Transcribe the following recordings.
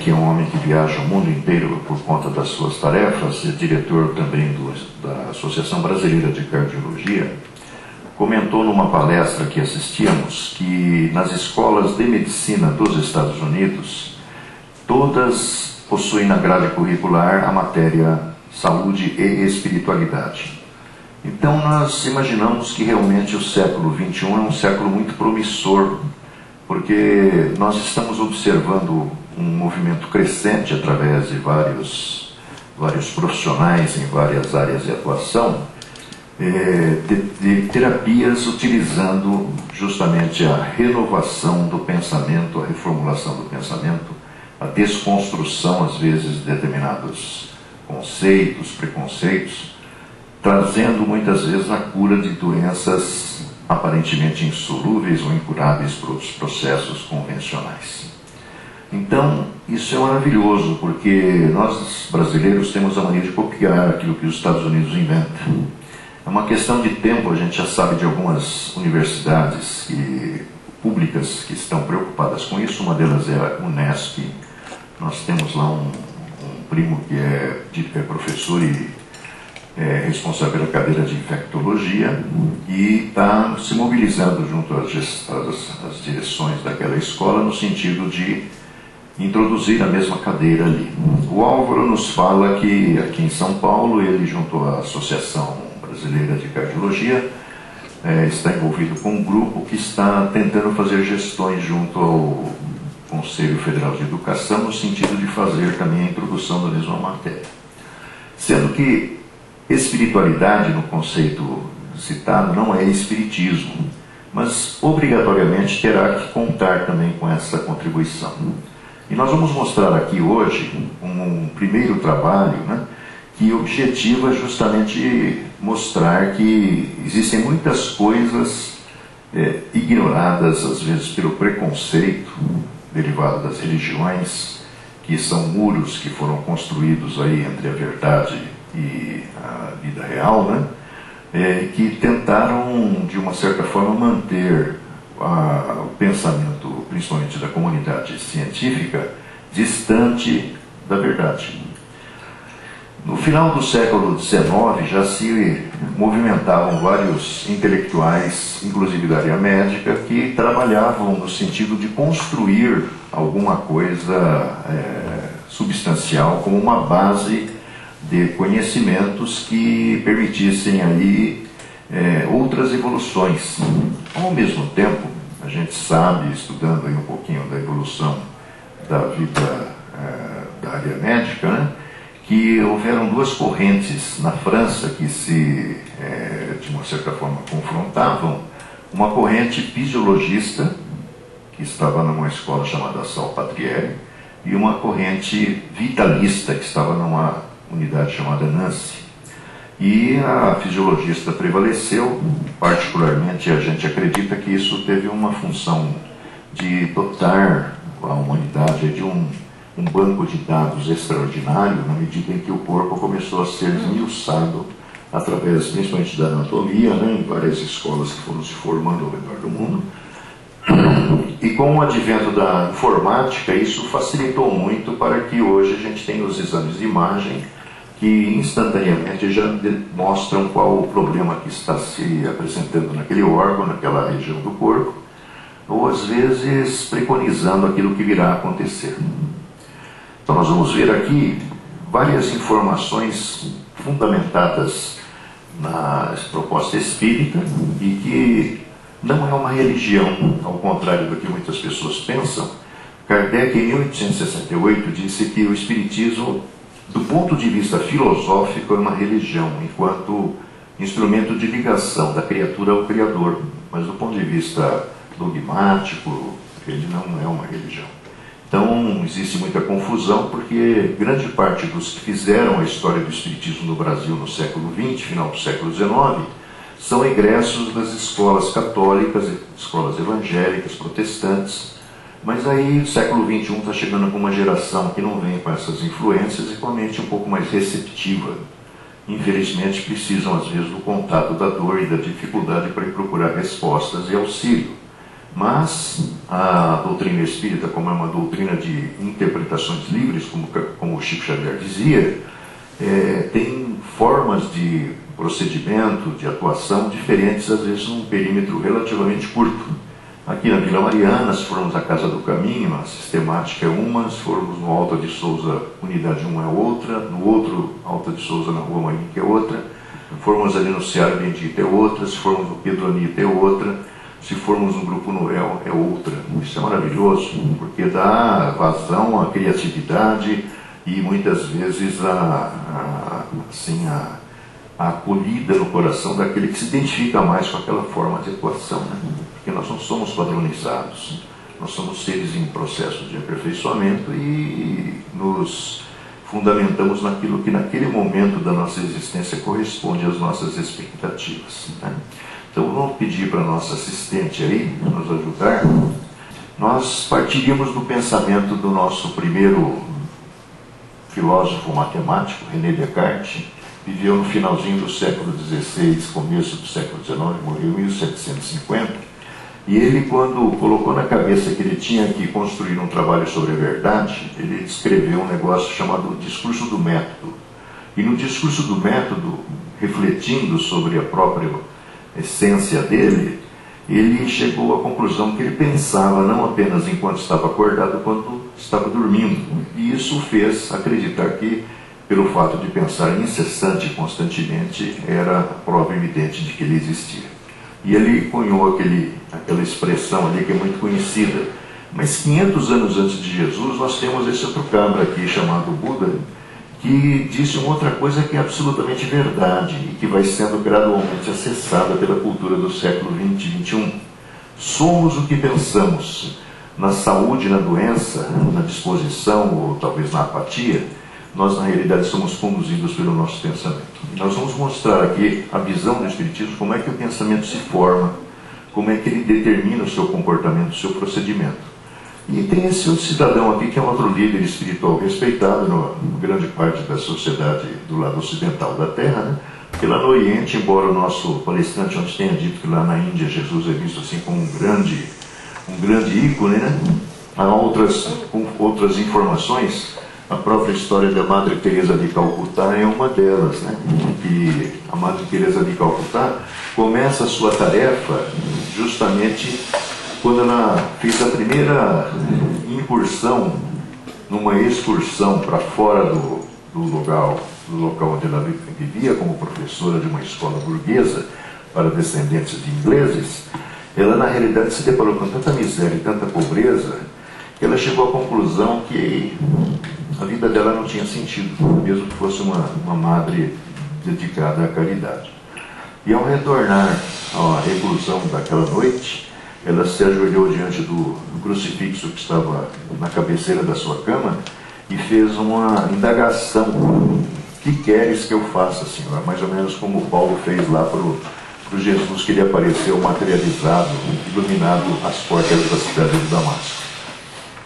que é um homem que viaja o mundo inteiro por conta das suas tarefas, é diretor também da Associação Brasileira de Cardiologia, comentou numa palestra que assistíamos que nas escolas de medicina dos Estados Unidos, todas possuem na grade curricular a matéria saúde e espiritualidade. Então nós imaginamos que realmente o século XXI é um século muito promissor, porque nós estamos observando um movimento crescente através de vários profissionais em várias áreas de atuação, de terapias utilizando justamente a renovação do pensamento, a reformulação do pensamento, a desconstrução, às vezes, de determinados conceitos, preconceitos, trazendo muitas vezes a cura de doenças aparentemente insolúveis ou incuráveis por outros processos convencionais. Então, isso é maravilhoso, porque nós brasileiros temos a mania de copiar aquilo que os Estados Unidos inventam. É uma questão de tempo, a gente já sabe de algumas universidades públicas que estão preocupadas com isso. Uma delas é a Unesp. Nós temos lá um primo que é professor e responsável pela cadeira de infectologia e está se mobilizando junto às direções daquela escola no sentido de introduzir a mesma cadeira ali. O Álvaro nos fala que aqui em São Paulo, ele junto à Associação Brasileira de Cardiologia, está envolvido com um grupo que está tentando fazer gestões junto ao Conselho Federal de Educação no sentido de fazer também a introdução da mesma matéria. Sendo que espiritualidade, no conceito citado, não é espiritismo, mas obrigatoriamente terá que contar também com essa contribuição. E nós vamos mostrar aqui hoje um primeiro trabalho, que objetiva justamente mostrar que existem muitas coisas ignoradas, às vezes, pelo preconceito derivado das religiões, que são muros que foram construídos aí entre a verdade e a vida real, que tentaram, de uma certa forma, manter o pensamento, principalmente da comunidade científica, distante da verdade. No final do século XIX já se movimentavam vários intelectuais, inclusive da área médica, que trabalhavam no sentido de construir alguma coisa substancial como uma base de conhecimentos que permitissem aí outras evoluções. Ao mesmo tempo, a gente sabe, estudando aí um pouquinho da evolução da vida da área médica, que houveram duas correntes na França que se, de uma certa forma, confrontavam. Uma corrente fisiologista, que estava numa escola chamada Salpêtrière, e uma corrente vitalista, que estava numa unidade chamada Nancy. E a fisiologista prevaleceu, particularmente a gente acredita que isso teve uma função de dotar a humanidade de um banco de dados extraordinário, na medida em que o corpo começou a ser esmiuçado através, principalmente da anatomia, em várias escolas que foram se formando ao redor do mundo. E com o advento da informática, isso facilitou muito para que hoje a gente tenha os exames de imagem que instantaneamente já demonstram qual o problema que está se apresentando naquele órgão, naquela região do corpo, ou às vezes preconizando aquilo que virá a acontecer. Então nós vamos ver aqui várias informações fundamentadas na proposta espírita e que não é uma religião, ao contrário do que muitas pessoas pensam. Kardec, em 1868, disse que o espiritismo, do ponto de vista filosófico, é uma religião, enquanto instrumento de ligação da criatura ao Criador, mas do ponto de vista dogmático, ele não é uma religião. Então, existe muita confusão, porque grande parte dos que fizeram a história do espiritismo no Brasil no século XX, final do século XIX, são egressos das escolas católicas, escolas evangélicas, protestantes. Mas aí o século XXI está chegando com uma geração que não vem com essas influências e com a mente um pouco mais receptiva. Infelizmente, precisam às vezes do contato da dor e da dificuldade para ir procurar respostas e auxílio. Mas a doutrina espírita, como é uma doutrina de interpretação interpretações livres, como o Chico Xavier dizia, tem formas de procedimento, de atuação diferentes, às vezes num perímetro relativamente curto. Aqui na Vila Mariana, se formos à Casa do Caminho, a sistemática é uma, se formos no Alta de Souza, unidade 1 é outra, no outro Alta de Souza, na Rua Marinque, é outra, se formos ali no Ceará Bendito é outra, se formos no Pedro Anita é outra, se formos no Grupo Noel é outra. Isso é maravilhoso, porque dá vazão à criatividade e muitas vezes a acolhida no coração daquele que se identifica mais com aquela forma de atuação, né? Porque nós não somos padronizados, nós somos seres em processo de aperfeiçoamento e nos fundamentamos naquilo que naquele momento da nossa existência corresponde às nossas expectativas, né? Então vamos pedir para a nossa assistente aí nos ajudar. Nós partiríamos do pensamento do nosso primeiro filósofo matemático, René Descartes. Viveu no finalzinho do século XVI, começo do século XIX, morreu em 1750. E ele, quando colocou na cabeça que ele tinha que construir um trabalho sobre a verdade, ele descreveu um negócio chamado discurso do método. E no discurso do método, refletindo sobre a própria essência dele, ele chegou à conclusão que ele pensava não apenas enquanto estava acordado, quanto estava dormindo. E isso fez acreditar que, pelo fato de pensar incessante e constantemente, era prova evidente de que ele existia. E ele cunhou aquela expressão ali que é muito conhecida. Mas 500 anos antes de Jesus, nós temos esse outro cabra aqui, chamado Buda, que disse uma outra coisa que é absolutamente verdade e que vai sendo gradualmente acessada pela cultura do século XX e XXI. Somos o que pensamos. Na saúde, na doença, na disposição ou talvez na apatia, nós na realidade somos conduzidos pelo nosso pensamento. E nós vamos mostrar aqui a visão do Espiritismo, como é que o pensamento se forma, como é que ele determina o seu comportamento, o seu procedimento. E tem esse outro cidadão aqui que é um outro líder espiritual respeitado na grande parte da sociedade do lado ocidental da Terra, né? Porque lá no Oriente, embora o nosso palestrante antes tenha dito que lá na Índia Jesus é visto assim como um grande ícone, né? Há outras informações. A própria história da Madre Teresa de Calcutá é uma delas, né? Que a Madre Teresa de Calcutá começa a sua tarefa justamente quando ela fez a primeira incursão numa excursão para fora do local onde ela vivia como professora de uma escola burguesa para descendentes de ingleses. Ela na realidade se deparou com tanta miséria e tanta pobreza que ela chegou à conclusão que a vida dela não tinha sentido, mesmo que fosse uma madre dedicada à caridade. E ao retornar à reclusão daquela noite, ela se ajoelhou diante do crucifixo que estava na cabeceira da sua cama e fez uma indagação: o que queres que eu faça, Senhor? Mais ou menos como Paulo fez lá para o Jesus, que ele apareceu materializado, iluminado às portas da cidade de Damasco.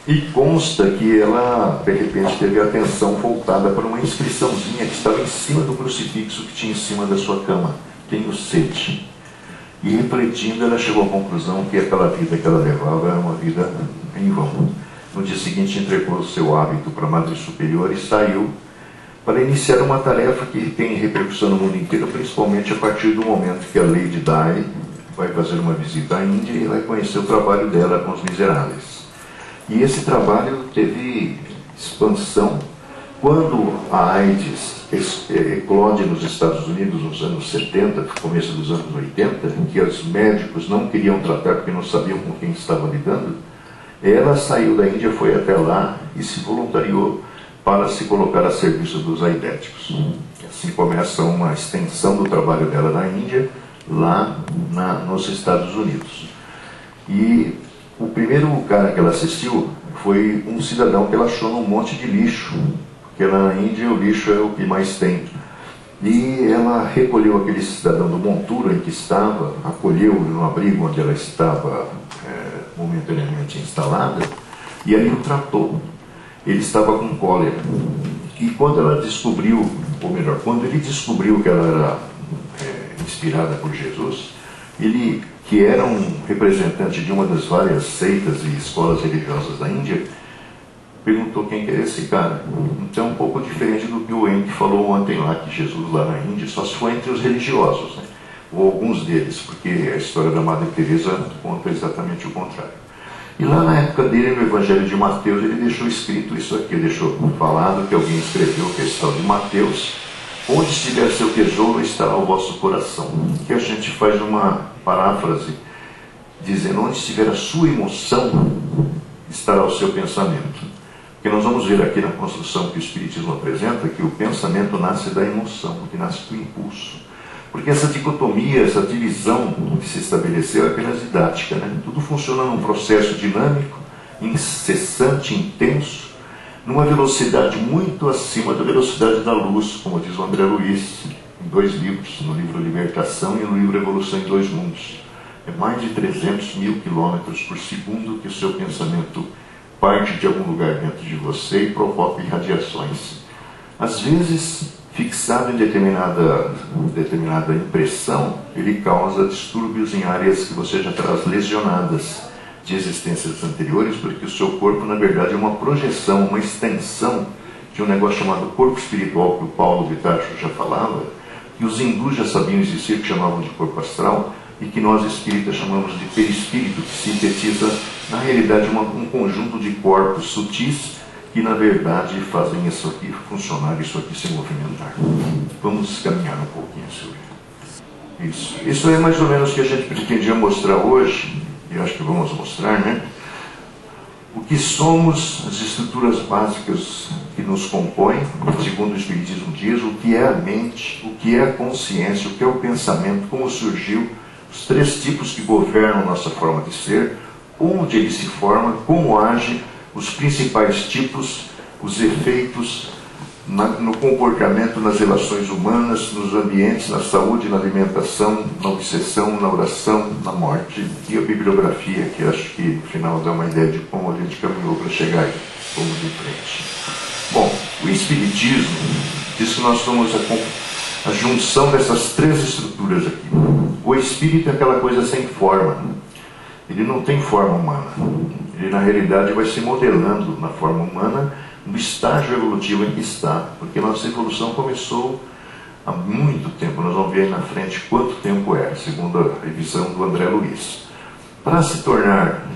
E consta que ela, de repente, teve a atenção voltada para uma inscriçãozinha que estava em cima do crucifixo que tinha em cima da sua cama: tenho sede. E refletindo, ela chegou à conclusão que aquela vida que ela levava era uma vida em vão. No dia seguinte, entregou o seu hábito para a Madre Superior e saiu para iniciar uma tarefa que tem repercussão no mundo inteiro, principalmente a partir do momento que a Lady Di vai fazer uma visita à Índia e vai conhecer o trabalho dela com os miseráveis. E esse trabalho teve expansão quando a AIDS eclode nos Estados Unidos nos anos 70, começo dos anos 80, em que os médicos não queriam tratar porque não sabiam com quem estavam lidando. Ela saiu da Índia, foi até lá e se voluntariou para se colocar a serviço dos aidéticos. Assim começa uma extensão do trabalho dela na Índia, lá nos Estados Unidos. E o primeiro cara que ela assistiu foi um cidadão que ela achou num monte de lixo, porque lá na Índia o lixo é o que mais tem. E ela recolheu aquele cidadão do monturo em que estava, acolheu no abrigo onde ela estava momentaneamente instalada, e ali o tratou. Ele estava com cólera. E quando ela descobriu, ou melhor, quando ele descobriu que ela era inspirada por Jesus, ele, que era um representante de uma das várias seitas e escolas religiosas da Índia, perguntou quem que é esse cara. Então é um pouco diferente do que o Henrique falou ontem lá, que Jesus lá na Índia só se foi entre os religiosos, né? Ou alguns deles, porque a história da Madre Teresa conta exatamente o contrário. E lá na época dele, no Evangelho de Mateus, ele deixou escrito isso aqui, deixou falado que alguém escreveu, que é esse tal de Mateus: onde estiver seu tesouro, estará o vosso coração. Que a gente faz uma paráfrase, dizendo: onde estiver a sua emoção, estará o seu pensamento. Porque nós vamos ver aqui na construção que o Espiritismo apresenta que o pensamento nasce da emoção, que nasce do impulso. Porque essa dicotomia, essa divisão que se estabeleceu é apenas didática, né? Tudo funciona num processo dinâmico, incessante, intenso, numa velocidade muito acima da velocidade da luz, como diz o André Luiz, em 2 livros, no livro Libertação e no livro Evolução em 2 Mundos. É mais de 300 mil quilômetros por segundo que o seu pensamento parte de algum lugar dentro de você e provoca irradiações. Às vezes, fixado em determinada impressão, ele causa distúrbios em áreas que você já traz lesionadas de existências anteriores, porque o seu corpo, na verdade, é uma projeção, uma extensão de um negócio chamado corpo espiritual, que o Paulo de Tarso já falava, que os hindus já sabiam existir, que chamavam de corpo astral, e que nós espíritas chamamos de perispírito, que sintetiza, na realidade, um conjunto de corpos sutis que, na verdade, fazem isso aqui funcionar, isso aqui se movimentar. Vamos caminhar um pouquinho sobre isso é mais ou menos o que a gente pretendia mostrar hoje, e acho que vamos mostrar, né? O que somos, as estruturas básicas que nos compõem, segundo o Espiritismo diz, o que é a mente, o que é a consciência, o que é o pensamento, como surgiu, os 3 tipos que governam nossa forma de ser, onde ele se forma, como age, os principais tipos, os efeitos no comportamento, nas relações humanas, nos ambientes, na saúde, na alimentação, na obsessão, na oração, na morte. E a bibliografia, que acho que no final dá uma ideia de como a gente caminhou para chegar aí. Vamos de frente. Bom, o Espiritismo diz que nós somos a junção dessas 3 estruturas aqui. O espírito é aquela coisa sem forma. Ele não tem forma humana. Ele, na realidade, vai se modelando na forma humana no estágio evolutivo em que está. Porque nossa evolução começou há muito tempo. Nós vamos ver aí na frente quanto tempo é, segundo a revisão do André Luiz. Para se tornar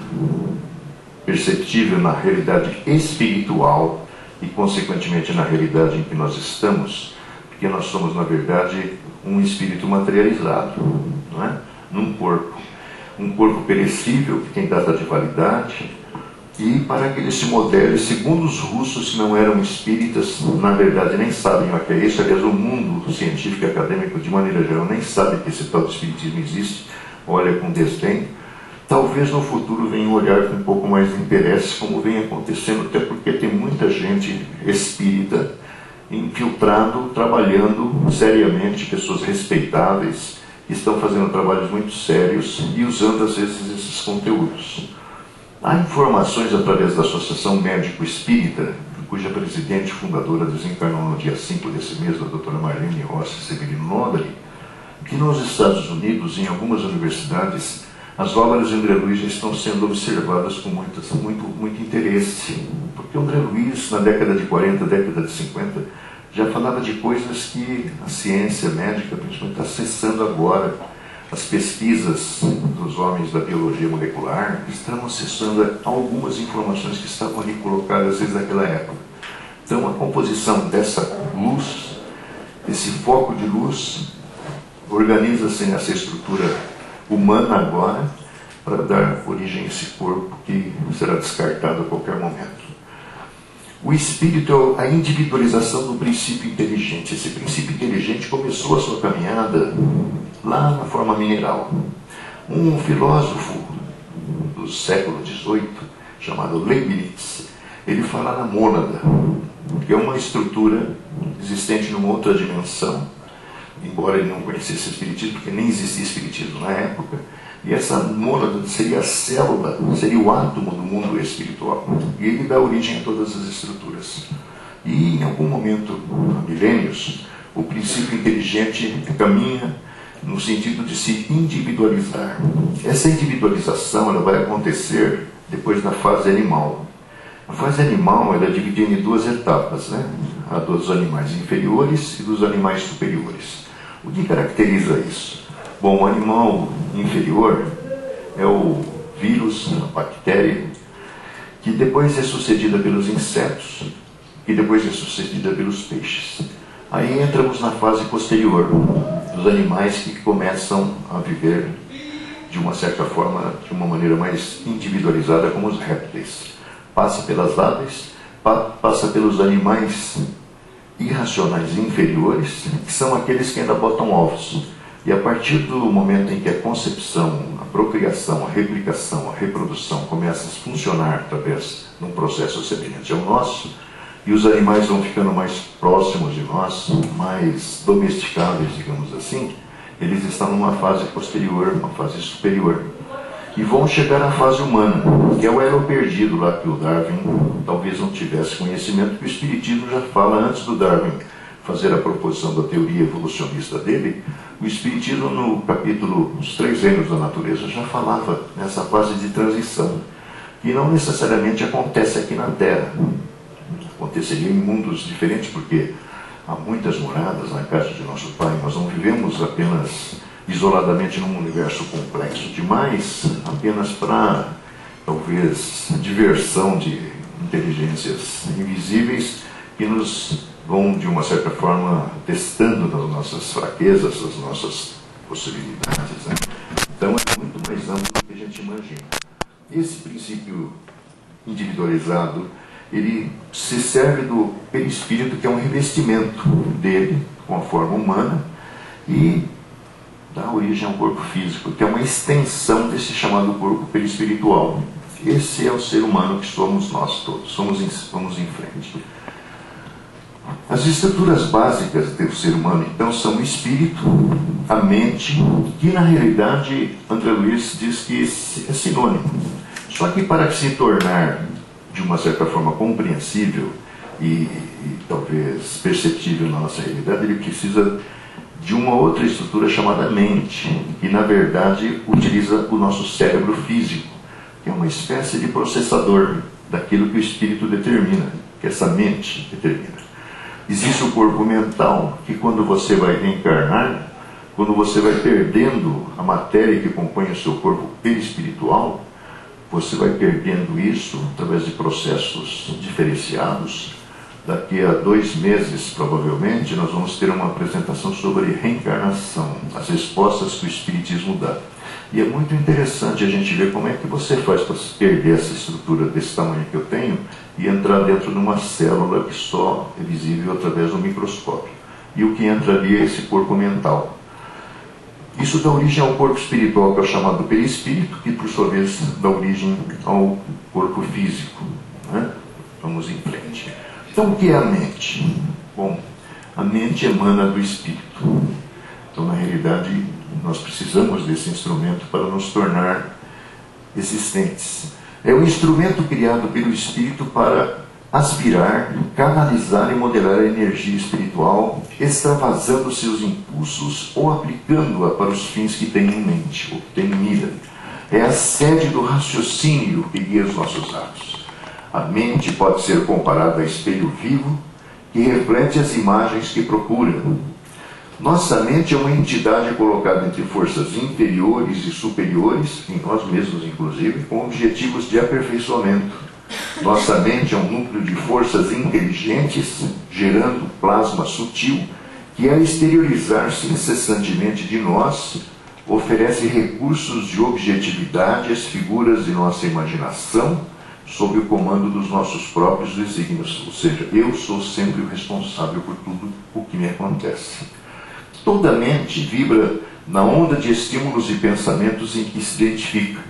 perceptível na realidade espiritual e, consequentemente, na realidade em que nós estamos, porque nós somos, na verdade, um espírito materializado, não é? Num corpo. Um corpo perecível, que tem data de validade, e para que ele se modele, segundo os russos, que não eram espíritas, na verdade nem sabem o que é isso. Aliás, o mundo científico e acadêmico, de maneira geral, nem sabe que esse tal de espiritismo existe, olha com desdém. Talvez no futuro venham olhar com um pouco mais de interesse, como vem acontecendo, até porque tem muita gente espírita infiltrado, trabalhando seriamente, pessoas respeitáveis, que estão fazendo trabalhos muito sérios e usando às vezes esses conteúdos. Há informações através da Associação Médico Espírita, cuja presidente e fundadora desencarnou no dia 5 desse mês, a doutora Marlene Rossi Severino Nodari, que nos Estados Unidos, em algumas universidades, as obras de André Luiz já estão sendo observadas com muito interesse. Porque André Luiz, na década de 40, década de 50, já falava de coisas que a ciência médica, principalmente, está acessando agora. As pesquisas dos homens da biologia molecular estão acessando algumas informações que estavam ali colocadas desde aquela época. Então, a composição dessa luz, esse foco de luz, organiza-se nessa estrutura humana agora, para dar origem a esse corpo que será descartado a qualquer momento. O espírito é a individualização do princípio inteligente. Esse princípio inteligente começou a sua caminhada lá na forma mineral. Um filósofo do século XVIII, chamado Leibniz, ele fala na mônada, que é uma estrutura existente numa outra dimensão, embora ele não conhecesse o espiritismo, porque nem existia espiritismo na época. E essa mônada seria a célula, seria o átomo do mundo espiritual. E ele dá origem a todas as estruturas. E em algum momento, há milênios, o princípio inteligente caminha no sentido de se individualizar. Essa individualização ela vai acontecer depois da fase animal. A fase animal ela é dividida em duas etapas, né? A dos animais inferiores e dos animais superiores. O que caracteriza isso? Bom, o animal inferior é o vírus, a bactéria, que depois é sucedida pelos insetos e depois é sucedida pelos peixes. Aí entramos na fase posterior, dos animais que começam a viver de uma certa forma, de uma maneira mais individualizada, como os répteis. Passa pelas aves, passa pelos animais irracionais inferiores, que são aqueles que ainda botam ovos. E a partir do momento em que a concepção, a procriação, a replicação, a reprodução começa a funcionar através de um processo semelhante ao nosso, e os animais vão ficando mais próximos de nós, mais domesticáveis, digamos assim, eles estão numa fase posterior, uma fase superior. E vão chegar à fase humana, que é o elo perdido lá que o Darwin talvez não tivesse conhecimento, que o Espiritismo já fala antes do Darwin fazer a proposição da teoria evolucionista dele. O Espiritismo, no capítulo Os Três Reinos da Natureza, já falava nessa fase de transição, que não necessariamente acontece aqui na Terra. Aconteceria em mundos diferentes, porque há muitas moradas na casa de nosso Pai. Nós não vivemos apenas isoladamente num universo complexo demais, apenas para, talvez, diversão de inteligências invisíveis que nos vão, de uma certa forma, testando nas nossas fraquezas, as nossas possibilidades, né? Então é muito mais amplo do que a gente imagina. Esse princípio individualizado, ele se serve do perispírito, que é um revestimento dele com a forma humana, e dá origem ao corpo físico, que é uma extensão desse chamado corpo perispiritual. Esse é o ser humano que somos nós todos. Vamos em frente. As estruturas básicas do ser humano, então, são o espírito, a mente, que na realidade André Luiz diz que é sinônimo. Só que para se tornar de uma certa forma compreensível e talvez perceptível na nossa realidade, ele precisa de uma outra estrutura chamada mente, que na verdade utiliza o nosso cérebro físico, que é uma espécie de processador daquilo que o espírito determina, que essa mente determina. Existe o corpo mental, que quando você vai reencarnar, quando você vai perdendo a matéria que compõe o seu corpo perispiritual, você vai perdendo isso através de processos diferenciados. Daqui a 2 meses, provavelmente, nós vamos ter uma apresentação sobre reencarnação, as respostas que o Espiritismo dá. E é muito interessante a gente ver como é que você faz para perder essa estrutura desse tamanho que eu tenho e entrar dentro de uma célula que só é visível através do microscópio. E o que entra ali é esse corpo mental. Isso dá origem ao corpo espiritual, que é o chamado perispírito, que por sua vez dá origem ao corpo físico, né? Vamos em frente. Então, o que é a mente? Bom, a mente emana do espírito. Então, na realidade, nós precisamos desse instrumento para nos tornar existentes. É um instrumento criado pelo espírito para aspirar, canalizar e modelar a energia espiritual, extravasando seus impulsos ou aplicando-a para os fins que tem em mente, ou que tem em mira. É a sede do raciocínio que guia os nossos atos. A mente pode ser comparada a espelho vivo que reflete as imagens que procura. Nossa mente é uma entidade colocada entre forças inferiores e superiores, em nós mesmos inclusive, com objetivos de aperfeiçoamento. Nossa mente é um núcleo de forças inteligentes, gerando plasma sutil, que ao exteriorizar-se incessantemente de nós, oferece recursos de objetividade às figuras de nossa imaginação, sob o comando dos nossos próprios desígnios. Ou seja, eu sou sempre o responsável por tudo o que me acontece. Toda mente vibra na onda de estímulos e pensamentos em que se identifica,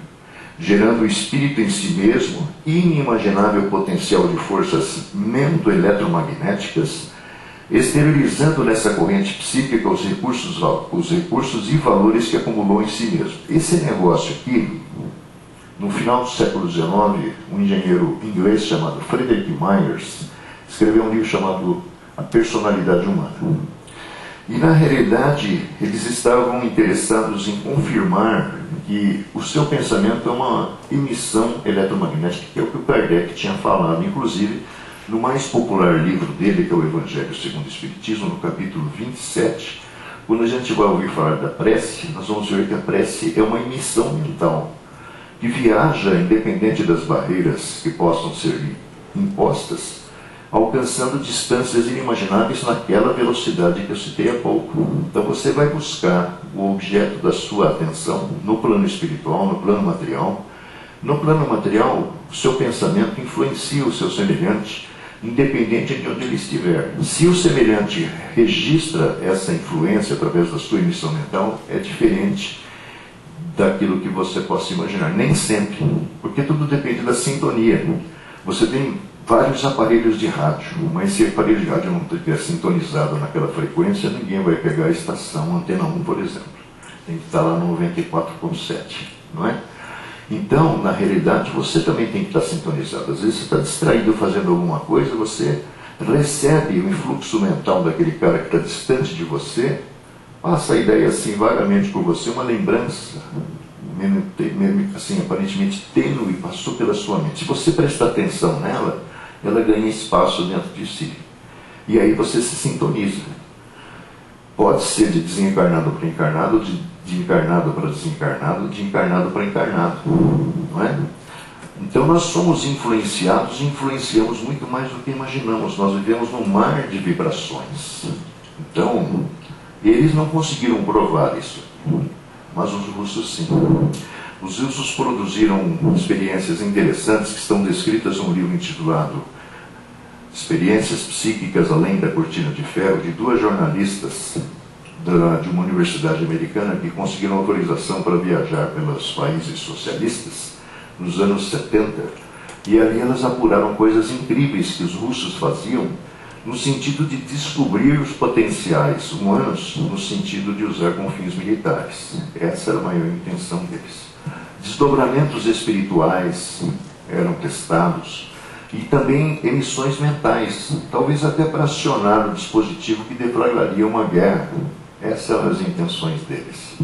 gerando o espírito em si mesmo inimaginável potencial de forças mento-eletromagnéticas, exteriorizando nessa corrente psíquica os recursos e valores que acumulou em si mesmo. Esse negócio aqui, no final do século XIX, um engenheiro inglês chamado Frederick Myers escreveu um livro chamado A Personalidade Humana. E na realidade eles estavam interessados em confirmar que o seu pensamento é uma emissão eletromagnética, que é o que o Kardec tinha falado, inclusive, no mais popular livro dele, que é o Evangelho segundo o Espiritismo, no capítulo 27, quando a gente vai ouvir falar da prece, nós vamos ver que a prece é uma emissão mental, que viaja independente das barreiras que possam ser impostas, alcançando distâncias inimagináveis naquela velocidade que eu citei há pouco. Então você vai buscar o objeto da sua atenção no plano espiritual, no plano material. No plano material, o seu pensamento influencia o seu semelhante, independente de onde ele estiver. Se o semelhante registra essa influência através da sua emissão mental, é diferente daquilo que você possa imaginar. Nem sempre, porque tudo depende da sintonia. Você tem vários aparelhos de rádio, mas se o aparelho de rádio não estiver sintonizado naquela frequência, ninguém vai pegar a estação Antena 1, por exemplo. Tem que estar lá no 94.7, não é? Então, na realidade, você também tem que estar sintonizado. Às vezes você está distraído fazendo alguma coisa, você recebe o influxo mental daquele cara que está distante de você, passa a ideia assim vagamente por você, uma lembrança, assim, aparentemente tênue, passou pela sua mente. Se você prestar atenção nela, ela ganha espaço dentro de si. E aí você se sintoniza. Pode ser de desencarnado para encarnado, de encarnado para desencarnado, de encarnado para encarnado. Não é? Então nós somos influenciados e influenciamos muito mais do que imaginamos. Nós vivemos num mar de vibrações. Então, eles não conseguiram provar isso, mas os russos sim. Os russos produziram experiências interessantes que estão descritas num livro intitulado Experiências Psíquicas Além da Cortina de Ferro, de duas jornalistas de uma universidade americana que conseguiram autorização para viajar pelos países socialistas nos anos 70. E ali elas apuraram coisas incríveis que os russos faziam no sentido de descobrir os potenciais humanos, no sentido de usar com fins militares. Essa era a maior intenção deles. Desdobramentos espirituais eram testados e também emissões mentais, talvez até para acionar o dispositivo que deflagraria uma guerra. Essas eram as intenções deles.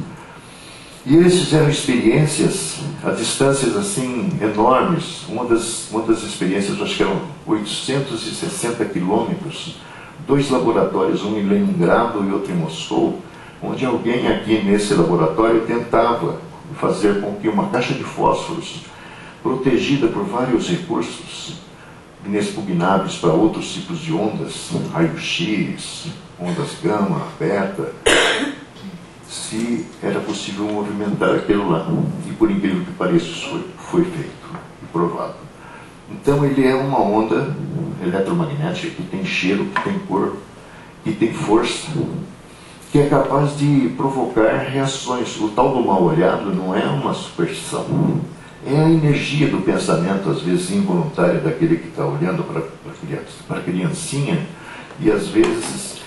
E eles fizeram experiências a distâncias assim enormes. Uma das experiências, acho que eram 860 quilômetros, 2 laboratórios, um em Leningrado e outro em Moscou, onde alguém aqui nesse laboratório tentava fazer com que uma caixa de fósforos, protegida por vários recursos inexpugnáveis para outros tipos de ondas, raio-x, ondas gama, beta, se era possível movimentar aquilo lá. E por incrível que pareça, isso foi feito e provado. Então ele é uma onda eletromagnética que tem cheiro, que tem cor, que tem força, que é capaz de provocar reações. O tal do mal olhado não é uma superstição. É a energia do pensamento, às vezes involuntária, daquele que está olhando para a criancinha, e às vezes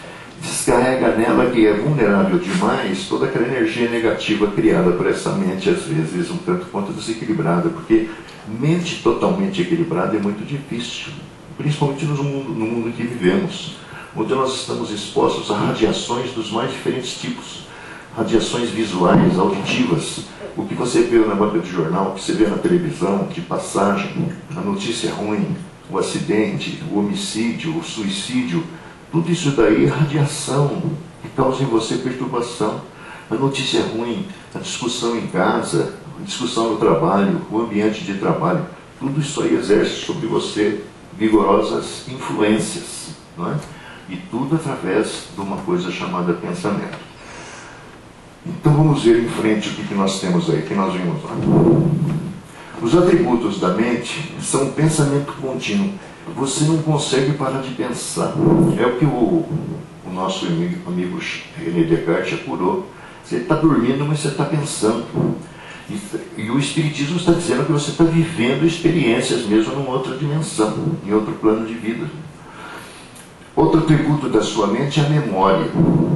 descarrega nela, que é vulnerável demais, toda aquela energia negativa criada por essa mente, às vezes um tanto quanto desequilibrada, porque mente totalmente equilibrada é muito difícil, principalmente no mundo em que vivemos, onde nós estamos expostos a radiações dos mais diferentes tipos, radiações visuais, auditivas, o que você vê na banca de jornal, o que você vê na televisão, de passagem, a notícia ruim, o acidente, o homicídio, o suicídio, tudo isso daí é radiação que causa em você perturbação. A notícia ruim, a discussão em casa, a discussão no trabalho, o ambiente de trabalho, tudo isso aí exerce sobre você vigorosas influências, não é? E tudo através de uma coisa chamada pensamento. Então vamos ver em frente o que nós temos aí, que nós vimos lá. Os atributos da mente são o pensamento contínuo. Você não consegue parar de pensar. É o que o nosso amigo René Descartes apurou. Você está dormindo, mas você está pensando. E o Espiritismo está dizendo que você está vivendo experiências mesmo numa outra dimensão, em outro plano de vida. Outro atributo da sua mente é a memória.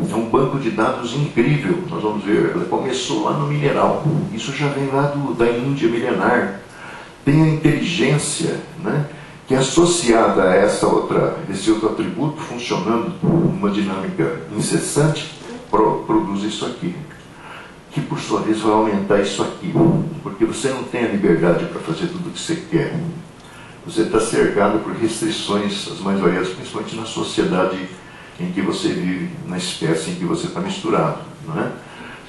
É um banco de dados incrível. Nós vamos ver, ela começou lá no mineral. Isso já vem lá da Índia milenar. Tem a inteligência, né, que é associada a esse outro atributo, funcionando numa dinâmica incessante, produz isso aqui. que por sua vez vai aumentar isso aqui, porque você não tem a liberdade para fazer tudo o que você quer. Você está cercado por restrições as mais variadas, principalmente na sociedade em que você vive, na espécie em que você está misturado, não é?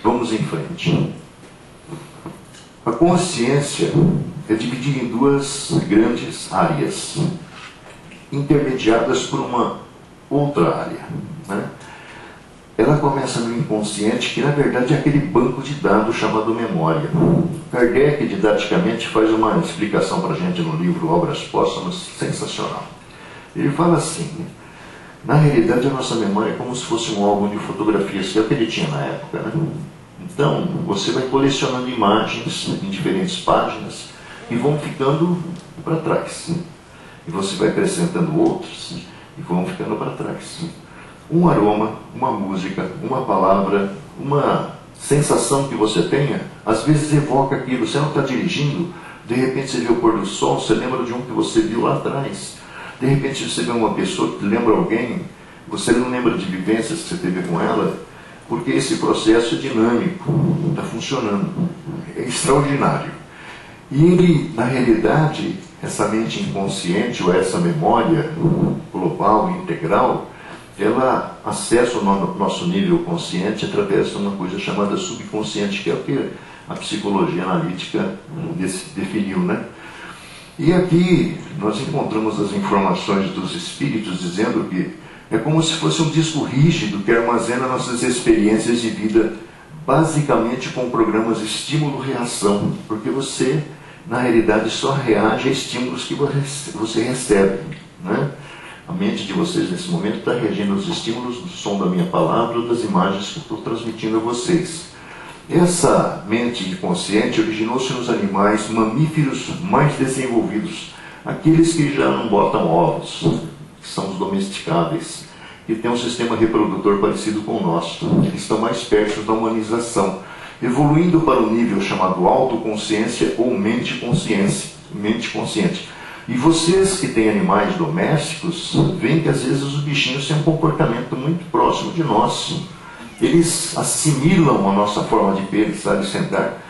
Vamos em frente. A consciência é dividida em duas grandes áreas, intermediadas por uma outra área, né? Ela começa no inconsciente, que na verdade é aquele banco de dados chamado memória. Kardec, didaticamente, faz uma explicação para a gente no livro Obras Póstumas, sensacional. Ele fala assim: na realidade a nossa memória é como se fosse um álbum de fotografias, que é o que ele tinha na época, né? Então, você vai colecionando imagens em diferentes páginas e vão ficando para trás. E você vai acrescentando outros e vão ficando para trás. Um aroma, uma música, uma palavra, uma sensação que você tenha, às vezes evoca aquilo. Você não está dirigindo, de repente você vê o pôr do sol, você lembra de um que você viu lá atrás. De repente você vê uma pessoa que lembra alguém, você não lembra de vivências que você teve com ela, porque esse processo é dinâmico, está funcionando, é extraordinário. E ele, na realidade, essa mente inconsciente, ou essa memória global, integral, ela acessa o nosso nível consciente através de uma coisa chamada subconsciente, que é o que a psicologia analítica definiu, né? E aqui nós encontramos as informações dos espíritos dizendo que é como se fosse um disco rígido que armazena nossas experiências de vida, basicamente com programas estímulo-reação, porque você, na realidade, só reage a estímulos que você recebe, né? A mente de vocês, nesse momento, está reagindo aos estímulos do som da minha palavra ou das imagens que eu estou transmitindo a vocês. Essa mente inconsciente originou-se nos animais mamíferos mais desenvolvidos, aqueles que já não botam ovos, que são os domesticáveis, que têm um sistema reprodutor parecido com o nosso. Eles estão mais perto da humanização, evoluindo para um nível chamado autoconsciência ou mente consciente. E vocês que têm animais domésticos, veem que às vezes os bichinhos têm um comportamento muito próximo de nós. Eles assimilam a nossa forma de pensar e sentar,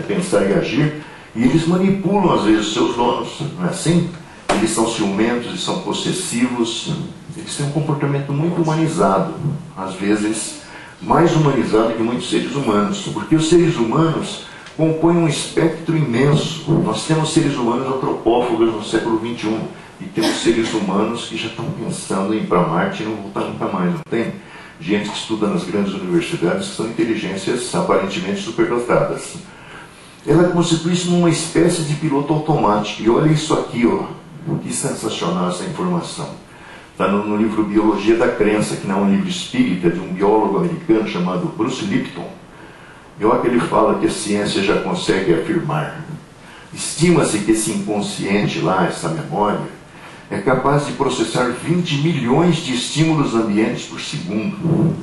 pensar e agir, e eles manipulam às vezes os seus donos, não é assim? Eles são ciumentos, eles são possessivos, eles têm um comportamento muito humanizado, às vezes mais humanizado que muitos seres humanos, porque os seres humanos compõem um espectro imenso. Nós temos seres humanos antropófagos no século XXI, e temos seres humanos que já estão pensando em ir para Marte e não voltar nunca mais, não tem? Gente que estuda nas grandes universidades, que são inteligências aparentemente superdotadas. Ela constitui-se numa espécie de piloto automático. E olha isso aqui, ó. Que sensacional essa informação. Está no livro Biologia da Crença, que não é um livro espírita, de um biólogo americano chamado Bruce Lipton. E olha que ele fala que a ciência já consegue afirmar. Estima-se que esse inconsciente lá, essa memória, é capaz de processar 20 milhões de estímulos ambientes por segundo.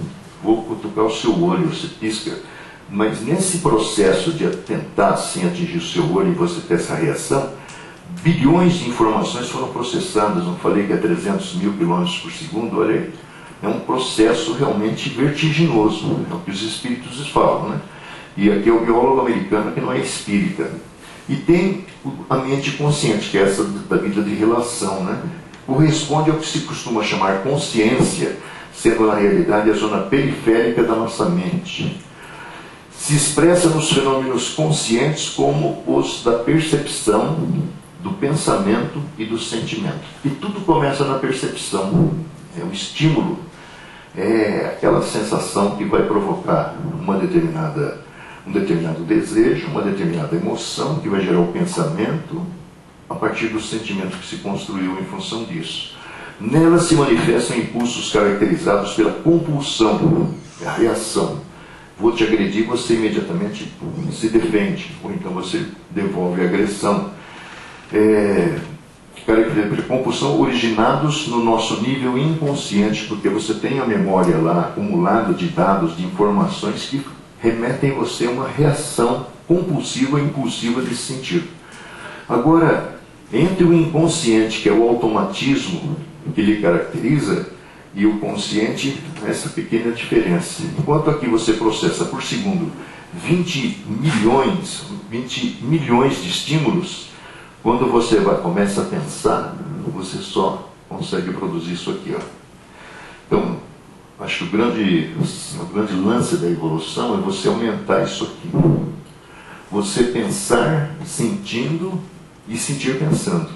Vou cutucar o seu olho, você pisca. Mas nesse processo de tentar assim atingir o seu olho e você ter essa reação, bilhões de informações foram processadas. Não falei que é 300 mil quilômetros por segundo? Olha aí. É um processo realmente vertiginoso, é o que os espíritos falam, né? E aqui é o biólogo americano que não é espírita. E tem a mente consciente, que é essa da vida de relação, né? Corresponde ao que se costuma chamar consciência, sendo na realidade a zona periférica da nossa mente. Se expressa nos fenômenos conscientes como os da percepção, do pensamento e do sentimento. E tudo começa na percepção. É o estímulo, é aquela sensação que vai provocar um determinado desejo, uma determinada emoção, que vai gerar o pensamento a partir do sentimento que se construiu em função disso. Nela se manifestam impulsos caracterizados pela compulsão, a reação. Vou te agredir, você imediatamente se defende, ou então você devolve a agressão. Compulsão originados no nosso nível inconsciente, porque você tem a memória lá acumulada de dados, de informações que remetem você a uma reação compulsiva e impulsiva desse sentido. Agora, entre o inconsciente, que é o automatismo que lhe caracteriza, e o consciente, essa pequena diferença. Enquanto aqui você processa por segundo 20 milhões de estímulos. Quando você começa a pensar, você só consegue produzir isso aqui, ó. Então, acho que o grande lance da evolução é você aumentar isso aqui. Você pensar sentindo e sentir pensando.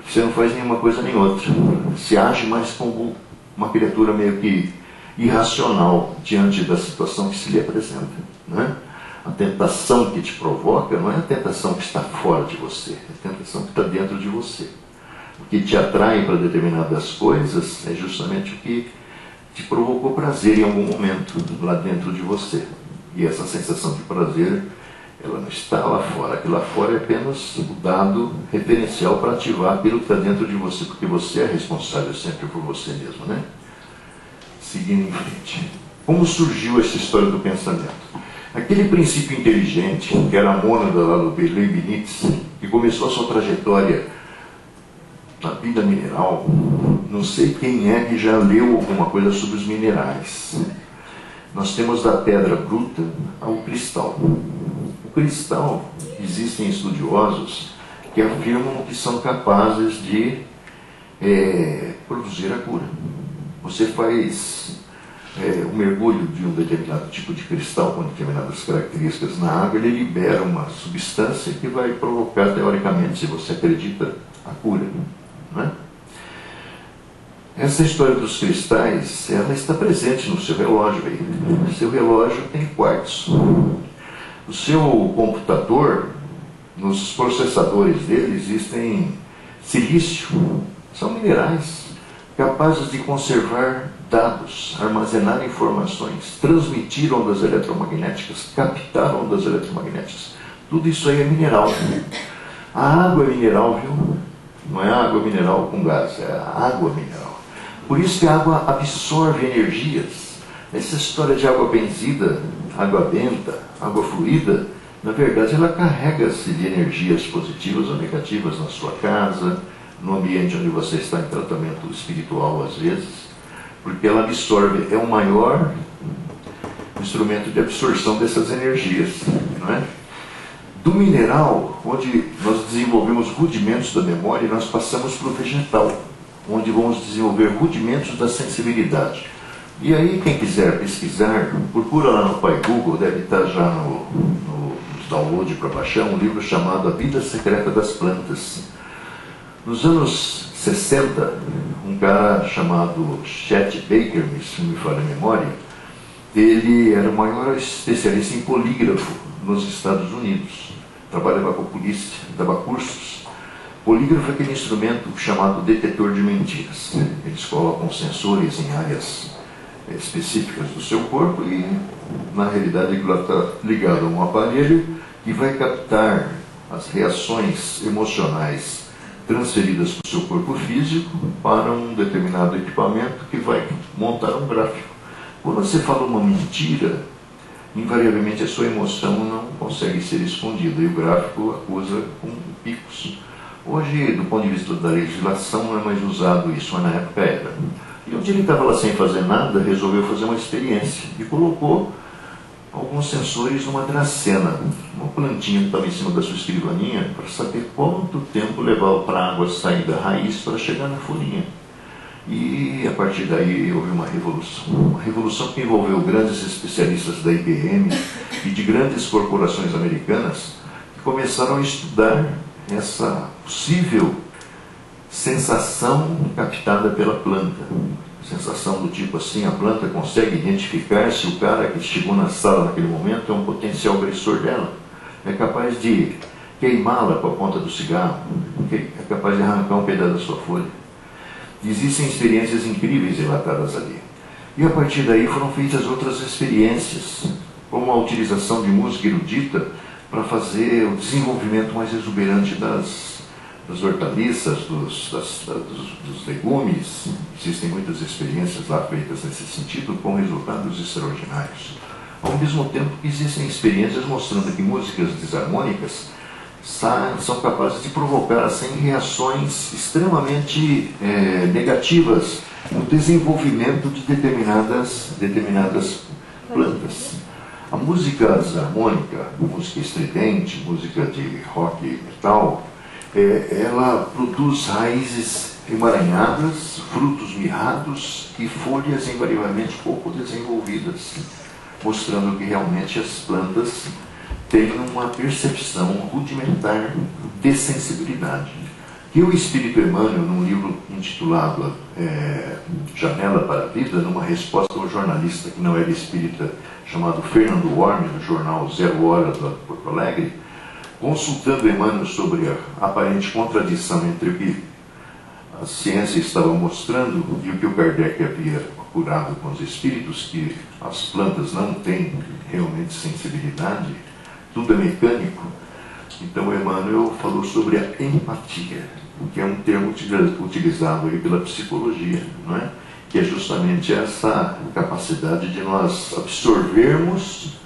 Você não faz nenhuma coisa nem outra. Você age mais como uma criatura meio que irracional diante da situação que se lhe apresenta, né? A tentação que te provoca não é a tentação que está fora de você, é a tentação que está dentro de você. O que te atrai para determinadas coisas é justamente o que te provocou prazer em algum momento lá dentro de você. E essa sensação de prazer, ela não está lá fora. Aquilo lá fora é apenas o dado referencial para ativar aquilo que está dentro de você, porque você é responsável sempre por você mesmo, né? Seguindo em frente. Como surgiu essa história do pensamento? Aquele princípio inteligente, que era a mônada lá do Leibniz, que começou a sua trajetória na vida mineral, não sei quem é que já leu alguma coisa sobre os minerais. Nós temos da pedra bruta ao cristal. O cristal, existem estudiosos que afirmam que são capazes de produzir a cura. Você faz o mergulho de um determinado tipo de cristal com determinadas características na água, ele libera uma substância que vai provocar, teoricamente, se você acredita, a cura, né? Essa história dos cristais, ela está presente no seu relógio aí. O seu relógio tem quartzo. O seu computador, nos processadores dele existem silício. São minerais capazes de conservar dados, armazenar informações, transmitir ondas eletromagnéticas, captar ondas eletromagnéticas. Tudo isso aí é mineral. A água é mineral, viu? Não é água mineral com gás, é a água mineral. Por isso que a água absorve energias. Essa história de água benzida, água benta, água fluida, na verdade ela carrega-se de energias positivas ou negativas na sua casa, no ambiente onde você está em tratamento espiritual às vezes, porque ela absorve, é o maior instrumento de absorção dessas energias, não é? Do mineral, onde nós desenvolvemos rudimentos da memória, nós passamos para o vegetal, onde vamos desenvolver rudimentos da sensibilidade. E aí, quem quiser pesquisar, procura lá no Pai Google, deve estar já no download para baixar, um livro chamado A Vida Secreta das Plantas. Nos anos 60, um cara chamado Chet Baker, se não me falha a memória, ele era o maior especialista em polígrafo nos Estados Unidos. Trabalhava com a polícia, dava cursos. Polígrafo é aquele instrumento chamado detetor de mentiras. Eles colocam sensores em áreas específicas do seu corpo e, na realidade, ele está ligado a um aparelho que vai captar as reações emocionais transferidas para o seu corpo físico para um determinado equipamento que vai montar um gráfico. Quando você fala uma mentira, invariavelmente a sua emoção não consegue ser escondida e o gráfico acusa com picos. Hoje, do ponto de vista da legislação, não é mais usado isso, mas na época era. E um dia ele estava lá sem fazer nada, resolveu fazer uma experiência e colocou alguns sensores numa dracena, uma plantinha que estava em cima da sua escrivaninha, para saber quanto tempo levava para a água sair da raiz para chegar na folhinha. E a partir daí houve uma revolução que envolveu grandes especialistas da IBM e de grandes corporações americanas que começaram a estudar essa possível sensação captada pela planta. Sensação do tipo assim, a planta consegue identificar se o cara que chegou na sala naquele momento é um potencial agressor dela. É capaz de queimá-la com a ponta do cigarro, é capaz de arrancar um pedaço da sua folha. Existem experiências incríveis relatadas ali. E a partir daí foram feitas outras experiências, como a utilização de música erudita para fazer o desenvolvimento mais exuberante das hortaliças, dos legumes. Existem muitas experiências lá feitas nesse sentido, com resultados extraordinários. Ao mesmo tempo que existem experiências mostrando que músicas desarmônicas são capazes de provocar assim, reações extremamente negativas no desenvolvimento de determinadas plantas. A música desarmônica, música estridente, música de rock e metal, ela produz raízes emaranhadas, frutos mirrados e folhas invariavelmente pouco desenvolvidas, mostrando que realmente as plantas têm uma percepção rudimentar de sensibilidade. E o Espírito Emmanuel, num livro intitulado Janela para a Vida, numa resposta ao jornalista que não era espírita, chamado Fernando Worm, do jornal Zero Hora do Porto Alegre, consultando Emmanuel sobre a aparente contradição entre o que a ciência estava mostrando e o que o Kardec havia curado com os espíritos, que as plantas não têm realmente sensibilidade, tudo é mecânico. Então Emmanuel falou sobre a empatia, que é um termo utilizado aí pela psicologia, não é? Que é justamente essa capacidade de nós absorvermos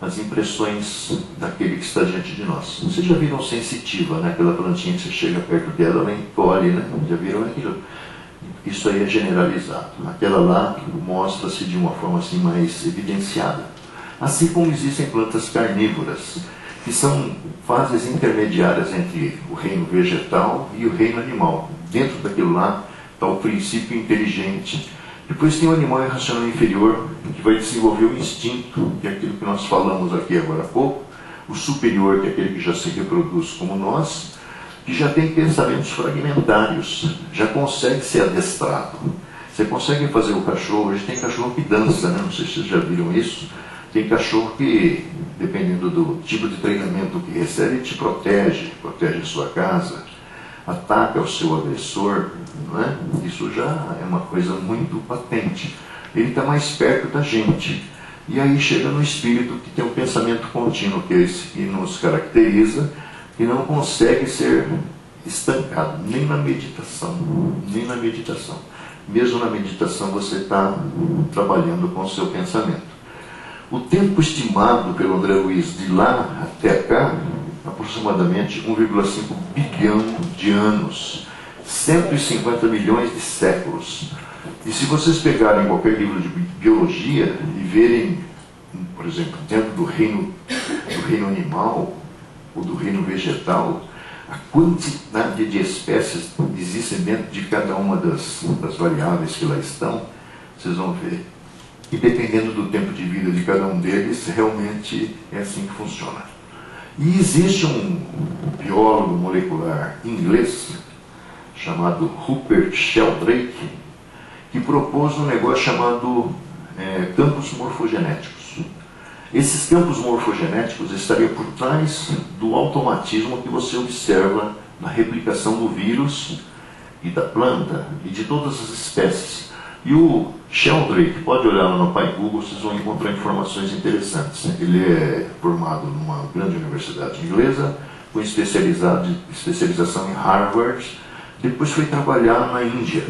as impressões daquele que está diante de nós. Vocês já viram sensitiva, né? Aquela plantinha que você chega perto dela, ela encolhe, né? Já viram aquilo? Isso aí é generalizado. Aquela lá mostra-se de uma forma assim mais evidenciada. Assim como existem plantas carnívoras, que são fases intermediárias entre o reino vegetal e o reino animal. Dentro daquilo lá está o princípio inteligente. Depois tem o animal irracional inferior, que vai desenvolver o instinto, que é aquilo que nós falamos aqui agora há pouco. O superior, que é aquele que já se reproduz como nós, que já tem pensamentos fragmentários, já consegue ser adestrado. Você consegue fazer o cachorro, hoje tem cachorro que dança, né? Não sei se vocês já viram isso. Tem cachorro que, dependendo do tipo de treinamento que recebe, te protege a sua casa, ataca o seu agressor, não é? Isso já é uma coisa muito patente. Ele está mais perto da gente. E aí chega no espírito que tem um pensamento contínuo, que é esse que nos caracteriza, e não consegue ser estancado, nem na meditação, nem na meditação. Mesmo na meditação você está trabalhando com o seu pensamento. O tempo estimado pelo André Luiz de lá até cá, aproximadamente 1,5 bilhão de anos, 150 milhões de séculos. E se vocês pegarem qualquer livro de biologia e verem, por exemplo, dentro do reino animal ou do reino vegetal, a quantidade de espécies que existem dentro de cada uma das variáveis que lá estão, vocês vão ver. E dependendo do tempo de vida de cada um deles, realmente é assim que funciona. E existe um biólogo molecular inglês, chamado Rupert Sheldrake, que propôs um negócio chamado campos morfogenéticos. Esses campos morfogenéticos estariam por trás do automatismo que você observa na replicação do vírus e da planta e de todas as espécies. E o Sheldrake, pode olhar lá no Pai Google, vocês vão encontrar informações interessantes. Ele é formado numa grande universidade inglesa, com especialização em Harvard, depois foi trabalhar na Índia.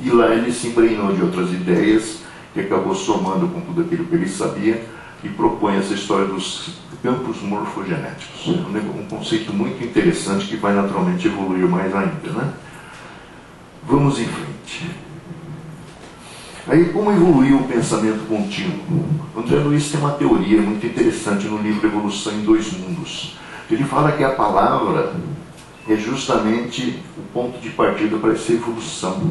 E lá ele se embrenhou de outras ideias, que acabou somando com tudo aquilo que ele sabia, e propõe essa história dos campos morfogenéticos. Um conceito muito interessante que vai naturalmente evoluir mais ainda, né? Vamos em frente. Aí, como evoluiu o pensamento contínuo? André Luiz tem uma teoria muito interessante no livro Evolução em Dois Mundos. Ele fala que a palavra é justamente o ponto de partida para essa evolução.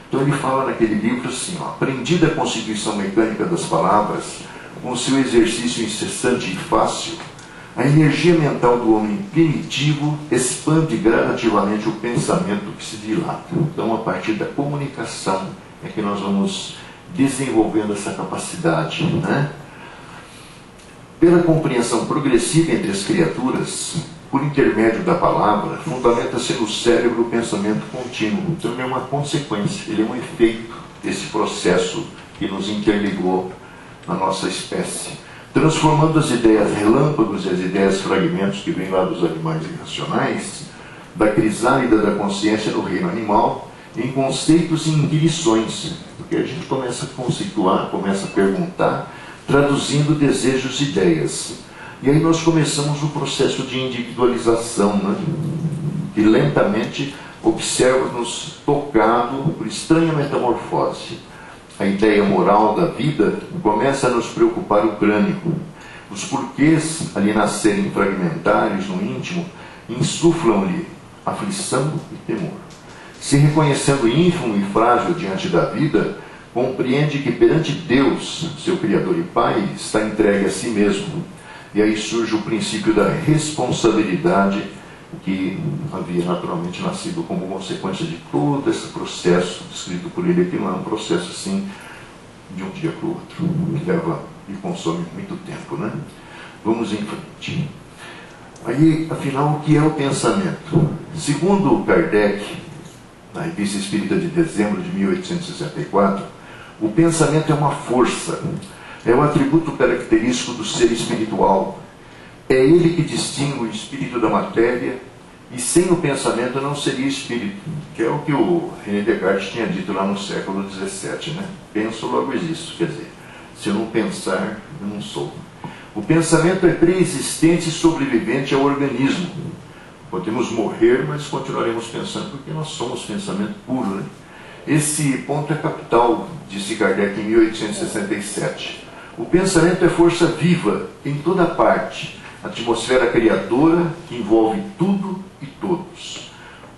Então ele fala naquele livro assim, aprendida a constituição mecânica das palavras, com seu exercício incessante e fácil, a energia mental do homem primitivo expande gradativamente o pensamento que se dilata. Então, a partir da comunicação é que nós vamos desenvolvendo essa capacidade, né? Pela compreensão progressiva entre as criaturas, por intermédio da palavra, fundamenta-se no cérebro o pensamento contínuo. Então, é uma consequência, ele é um efeito desse processo que nos interligou na nossa espécie, transformando as ideias relâmpagos e as ideias fragmentos que vêm lá dos animais irracionais, da crisálida da consciência no reino animal, em conceitos e intuições, porque a gente começa a conceituar, começa a perguntar, traduzindo desejos e ideias. E aí nós começamos o processo de individualização, né? Que lentamente observa-nos tocado por estranha metamorfose. A ideia moral da vida começa a nos preocupar o crânio. Os porquês ali nascerem fragmentários no íntimo insuflam-lhe aflição e temor. Se reconhecendo ínfimo e frágil diante da vida, compreende que perante Deus, seu Criador e Pai, está entregue a si mesmo. E aí surge o princípio da responsabilidade que havia naturalmente nascido como consequência de todo esse processo descrito por ele, que não é um processo assim de um dia para o outro, que leva e consome muito tempo, né? Vamos em frente. Aí, afinal, o que é o pensamento? Segundo Kardec, na Revista Espírita de dezembro de 1864, o pensamento é uma força, é o atributo característico do ser espiritual. É ele que distingue o espírito da matéria, e sem o pensamento não seria espírito, que é o que o René Descartes tinha dito lá no século XVII, né? Penso, logo existo, quer dizer, se eu não pensar, eu não sou. O pensamento é pré-existente e sobrevivente ao organismo. Podemos morrer, mas continuaremos pensando, porque nós somos pensamento puro, né? Esse ponto é capital, disse Kardec em 1867. O pensamento é força viva em toda parte, atmosfera criadora que envolve tudo e todos.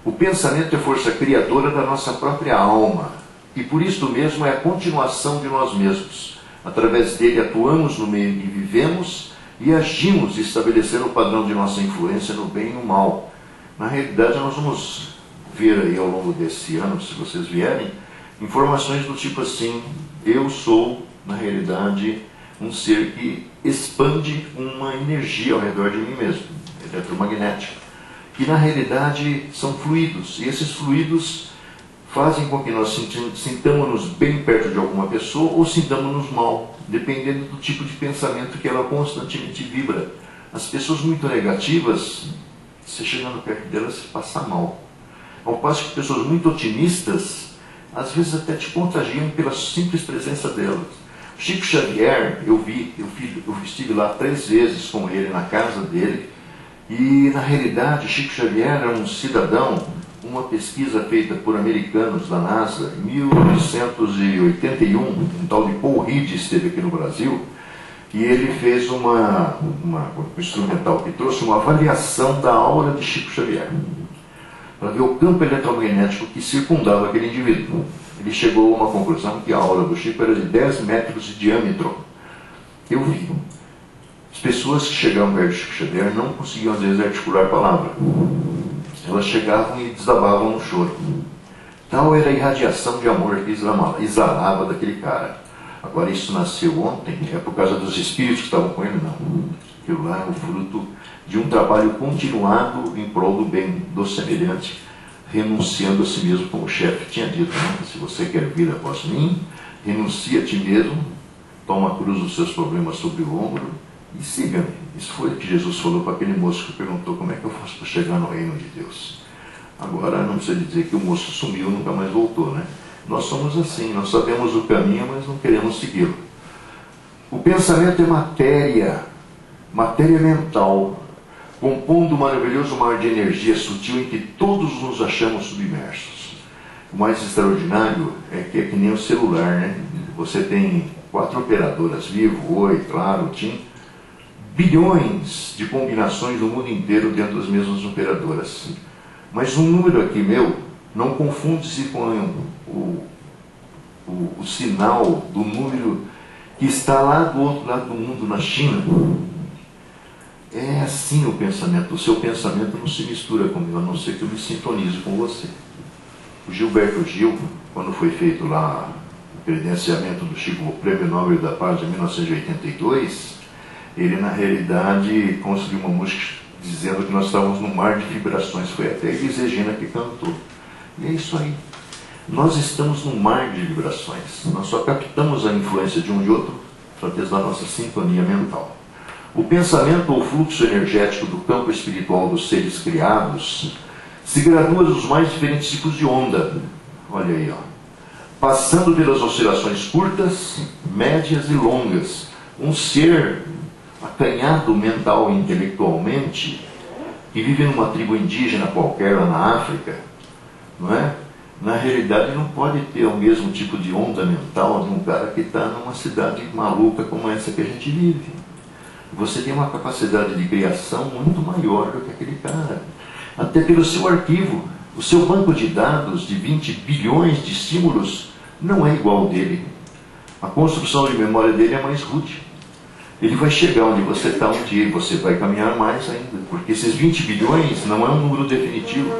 O pensamento é força criadora da nossa própria alma, e por isso mesmo é a continuação de nós mesmos. Através dele atuamos no meio em que vivemos e agimos estabelecendo o padrão de nossa influência no bem e no mal. Na realidade, nós vamos ver aí ao longo desse ano, se vocês vierem, informações do tipo assim: eu sou, na realidade, um ser que expande uma energia ao redor de mim mesmo, eletromagnética, que na realidade são fluidos, e esses fluidos fazem com que nós sintamos-nos bem perto de alguma pessoa ou sintamos-nos mal, dependendo do tipo de pensamento que ela constantemente vibra. As pessoas muito negativas, você chegando perto delas, se passa mal. Ao passo que pessoas muito otimistas, às vezes até te contagiam pela simples presença delas. Chico Xavier, eu estive lá 3 vezes com ele na casa dele, e na realidade Chico Xavier era um cidadão, uma pesquisa feita por americanos da NASA em 1981, um tal de Paul Reed esteve aqui no Brasil, e ele fez um instrumental que trouxe uma avaliação da aura de Chico Xavier, para ver o campo eletromagnético que circundava aquele indivíduo. Ele chegou a uma conclusão que a aura do Chico era de 10 metros de diâmetro. Eu vi. As pessoas que chegavam perto de Chico Xavier não conseguiam, às vezes, articular a palavra. Elas chegavam e desabavam no choro. Tal era a irradiação de amor que exalava daquele cara. Agora, isso nasceu ontem, é por causa dos espíritos que estavam com ele? Não. Aquilo lá é o fruto de um trabalho continuado em prol do bem do semelhante, renunciando a si mesmo, como o chefe tinha dito, né? Se você quer vir após mim, renuncie a ti mesmo, toma a cruz dos seus problemas sobre o ombro e siga-me. Isso foi o que Jesus falou para aquele moço que perguntou como é que eu faço para chegar no reino de Deus. Agora, não precisa dizer que o moço sumiu e nunca mais voltou, né? Nós somos assim, nós sabemos o caminho, mas não queremos segui-lo. O pensamento é matéria mental, compondo um maravilhoso mar de energia sutil em que todos nos achamos submersos. O mais extraordinário é que nem o celular, né? Você tem 4 operadoras, Vivo, Oi, Claro, TIM, bilhões de combinações no mundo inteiro dentro das mesmas operadoras. Mas um número aqui meu não confunde-se com o sinal do número que está lá do outro lado do mundo, na China. É assim o pensamento. O seu pensamento não se mistura comigo, a não ser que eu me sintonize com você. O Gilberto Gil, quando foi feito lá o credenciamento do Chico, o Prêmio Nobel da Paz de 1982, ele na realidade construiu uma música dizendo que nós estávamos num mar de vibrações. Foi até a Elis Regina que cantou. E é isso aí. Nós estamos num mar de vibrações. Nós só captamos a influência de um e de outro através da nossa sintonia mental. O pensamento ou fluxo energético do campo espiritual dos seres criados se gradua nos mais diferentes tipos de onda. Olha aí, ó. Passando pelas oscilações curtas, médias e longas. Um ser acanhado mental e intelectualmente, que vive numa tribo indígena qualquer lá na África, não é? Na realidade não pode ter o mesmo tipo de onda mental de um cara que está numa cidade maluca como essa que a gente vive. você tem uma capacidade de criação muito maior do que aquele cara. Até pelo seu arquivo. O seu banco de dados de 20 bilhões de estímulos não é igual ao dele. A construção de memória dele é mais rude. Ele vai chegar onde você está um dia e você vai caminhar mais ainda, porque esses 20 bilhões não é um número definitivo.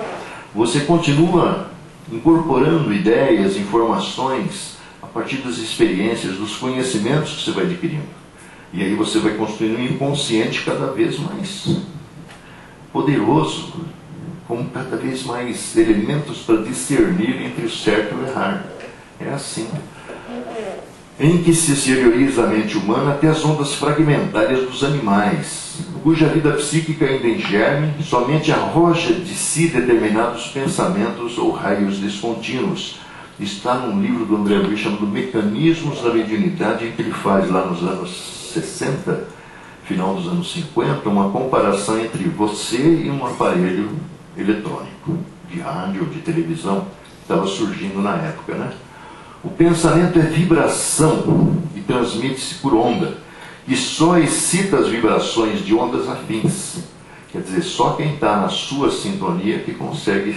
Você continua incorporando ideias, informações, a partir das experiências, dos conhecimentos que você vai adquirindo. E aí você vai construindo um inconsciente cada vez mais poderoso, com cada vez mais elementos para discernir entre o certo e o errado. É assim. Em que se exterioriza a mente humana até as ondas fragmentárias dos animais, cuja vida psíquica ainda em germe somente arroja de si determinados pensamentos ou raios descontínuos. Está num livro do André Luiz chamado Mecanismos da Mediunidade, em que ele faz lá nos anos 60, final dos anos 50, uma comparação entre você e um aparelho eletrônico, de rádio, de televisão, que estava surgindo na época, né? O pensamento é vibração e transmite-se por onda, e só excita as vibrações de ondas afins. Quer dizer, só quem está na sua sintonia que consegue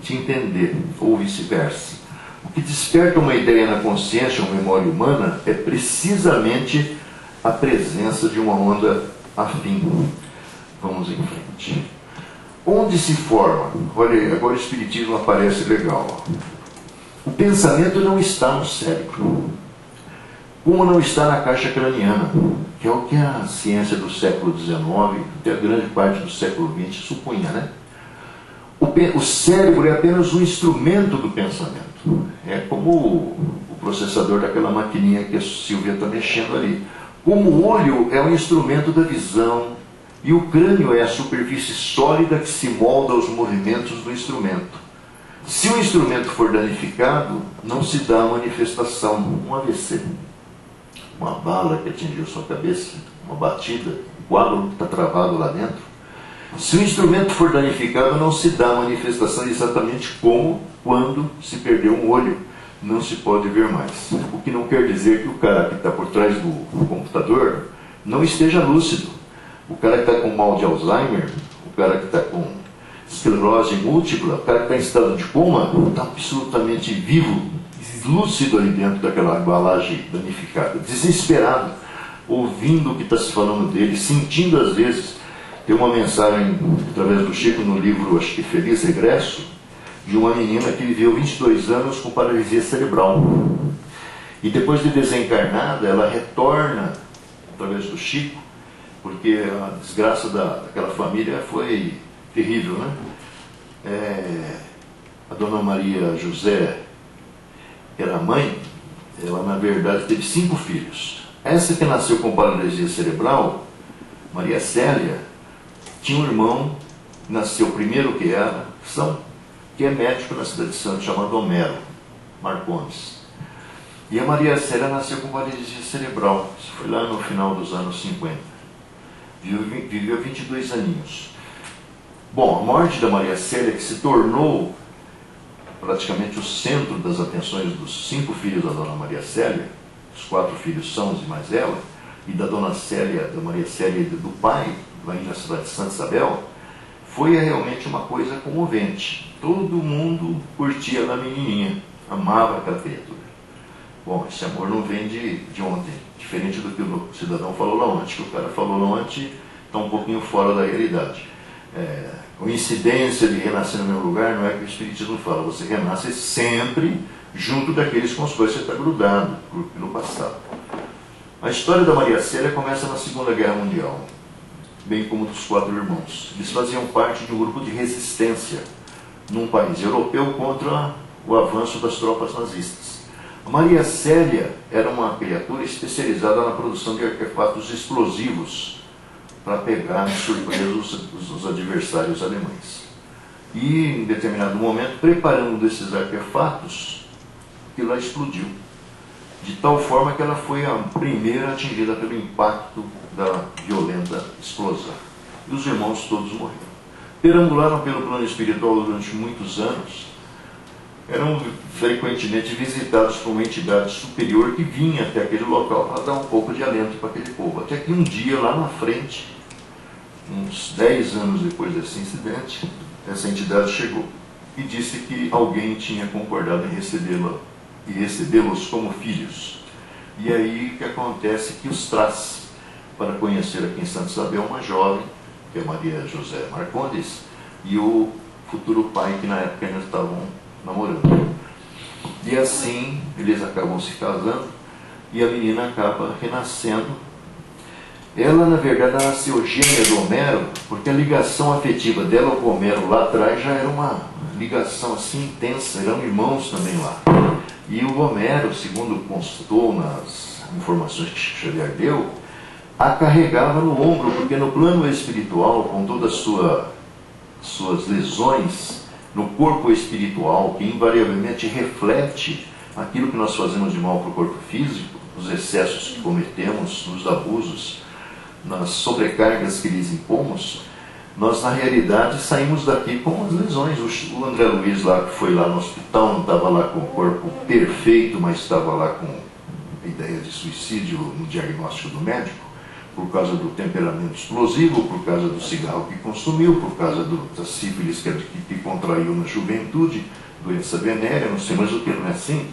te entender, ou vice-versa. O que desperta uma ideia na consciência ou memória humana é precisamente a presença de uma onda afim. Vamos em frente. Onde se forma? Olha, agora o Espiritismo aparece legal. O pensamento não está no cérebro, como não está na caixa craniana, que é o que a ciência do século XIX, até a grande parte do século XX supunha, né? O cérebro é apenas um instrumento do pensamento. É como o processador daquela maquininha que a Silvia está mexendo ali. Como o olho é um instrumento da visão, e o crânio é a superfície sólida que se molda aos movimentos do instrumento. Se o instrumento for danificado, não se dá a manifestação. Um AVC, uma bala que atingiu sua cabeça, uma batida, o coágulo que está travado lá dentro. Se o instrumento for danificado, não se dá a manifestação exatamente como quando se perdeu um olho. Não se pode ver mais. O que não quer dizer que o cara que está por trás do computador não esteja lúcido. O cara que está com mal de Alzheimer, o cara que está com esclerose múltipla, o cara que está em estado de coma, está absolutamente vivo, lúcido ali dentro daquela embalagem danificada, desesperado, ouvindo o que está se falando dele, sentindo às vezes. Tem uma mensagem, através do Chico, no livro, acho que Feliz Regresso, de uma menina que viveu 22 anos com paralisia cerebral. E depois de desencarnada, ela retorna, através do Chico, porque a desgraça daquela família foi terrível, né? A dona Maria José, que era a mãe, ela na verdade teve 5 filhos. Essa que nasceu com paralisia cerebral, Maria Célia, tinha um irmão, nasceu primeiro que ela, que é médico na cidade de Santos, chamado Homero Marcondes. E a Maria Célia nasceu com paralisia cerebral. Isso foi lá no final dos anos 50. Viveu 22 aninhos. Bom, a morte da Maria Célia, que se tornou praticamente o centro das atenções dos 5 filhos da dona Maria Célia, os 4 filhos sãos e mais ela, e da dona Célia, da Maria Célia e do pai, lá na cidade de Santa Isabel, foi realmente uma coisa comovente. Todo mundo curtia a menininha, amava aquela criatura. Bom, esse amor não vem de ontem, diferente do que o cidadão falou lá ontem, que o cara falou lá ontem está um pouquinho fora da realidade. Coincidência de renascer no mesmo lugar não é que o Espiritismo fala, você renasce sempre junto daqueles com os quais você está grudado no passado. A história da Maria Célia começa na Segunda Guerra Mundial, bem como dos 4 irmãos. Eles faziam parte de um grupo de resistência num país europeu contra o avanço das tropas nazistas. A Maria Célia era uma criatura especializada na produção de artefatos explosivos para pegar de surpresa os adversários alemães. E, em determinado momento, preparando um desses artefatos, aquilo lá explodiu. De tal forma que ela foi a primeira atingida pelo impacto da violenta explosão. E os irmãos todos morreram. Perambularam pelo plano espiritual durante muitos anos. eram frequentemente visitados por uma entidade superior que vinha até aquele local para dar um pouco de alento para aquele povo. Até que um dia, lá na frente, uns 10 anos depois desse incidente, essa entidade chegou e disse que alguém tinha concordado em recebê-los como filhos. E aí o que acontece é que os traz para conhecer aqui em Santa Isabel uma jovem, que é Maria José Marcondes, e o futuro pai, que na época ainda estavam namorando. E assim eles acabam se casando e a menina acaba renascendo. Ela, na verdade, nasceu gêmea do Homero, porque a ligação afetiva dela com o Homero lá atrás já era uma ligação assim intensa, eram irmãos também lá. E o Homero, segundo constou nas informações que Chico Xavier deu, a carregava no ombro, porque no plano espiritual, com todas as suas lesões, no corpo espiritual, que invariavelmente reflete aquilo que nós fazemos de mal para o corpo físico, os excessos que cometemos, os abusos, nas sobrecargas que lhes impomos, nós na realidade saímos daqui com as lesões. O André Luiz lá, que foi lá no hospital, não estava lá com o corpo perfeito, mas estava lá com a ideia de suicídio no diagnóstico do médico, por causa do temperamento explosivo, por causa do cigarro que consumiu, por causa da sífilis que contraiu na juventude, doença venérea, não sei mais o que, não é assim?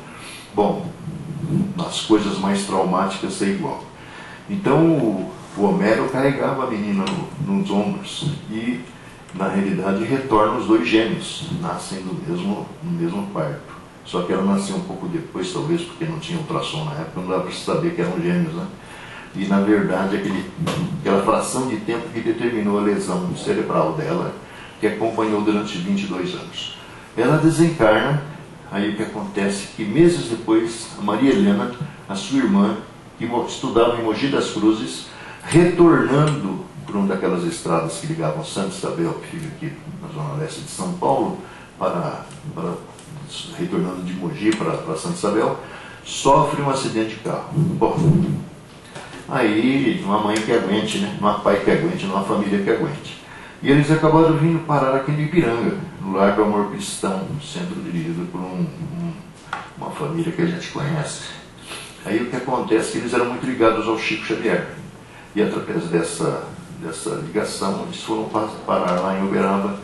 Bom, nas coisas mais traumáticas é igual. Então o Homero carregava a menina nos ombros e, na realidade, retorna os dois gêmeos, nascem no mesmo parto. Só que ela nasceu um pouco depois, talvez porque não tinha ultrassom na época, não dá para saber que eram gêmeos, né? E, na verdade, aquela fração de tempo que determinou a lesão cerebral dela, que acompanhou durante 22 anos. Ela desencarna, aí o que acontece é que meses depois, a Maria Helena, a sua irmã, que estudava em Mogi das Cruzes, retornando por uma daquelas estradas que ligavam Santa Isabel, que fica aqui na zona leste de São Paulo, retornando de Mogi para Santa Isabel, sofre um acidente de carro. Bom, aí, uma mãe que aguente, né? Uma pai que aguente, uma família que aguente. E eles acabaram vindo parar aqui no Ipiranga, no Lar do Amor Cristão, centro dirigido por uma família que a gente conhece. Aí o que acontece é que eles eram muito ligados ao Chico Xavier. E através dessa ligação, eles foram parar lá em Uberaba.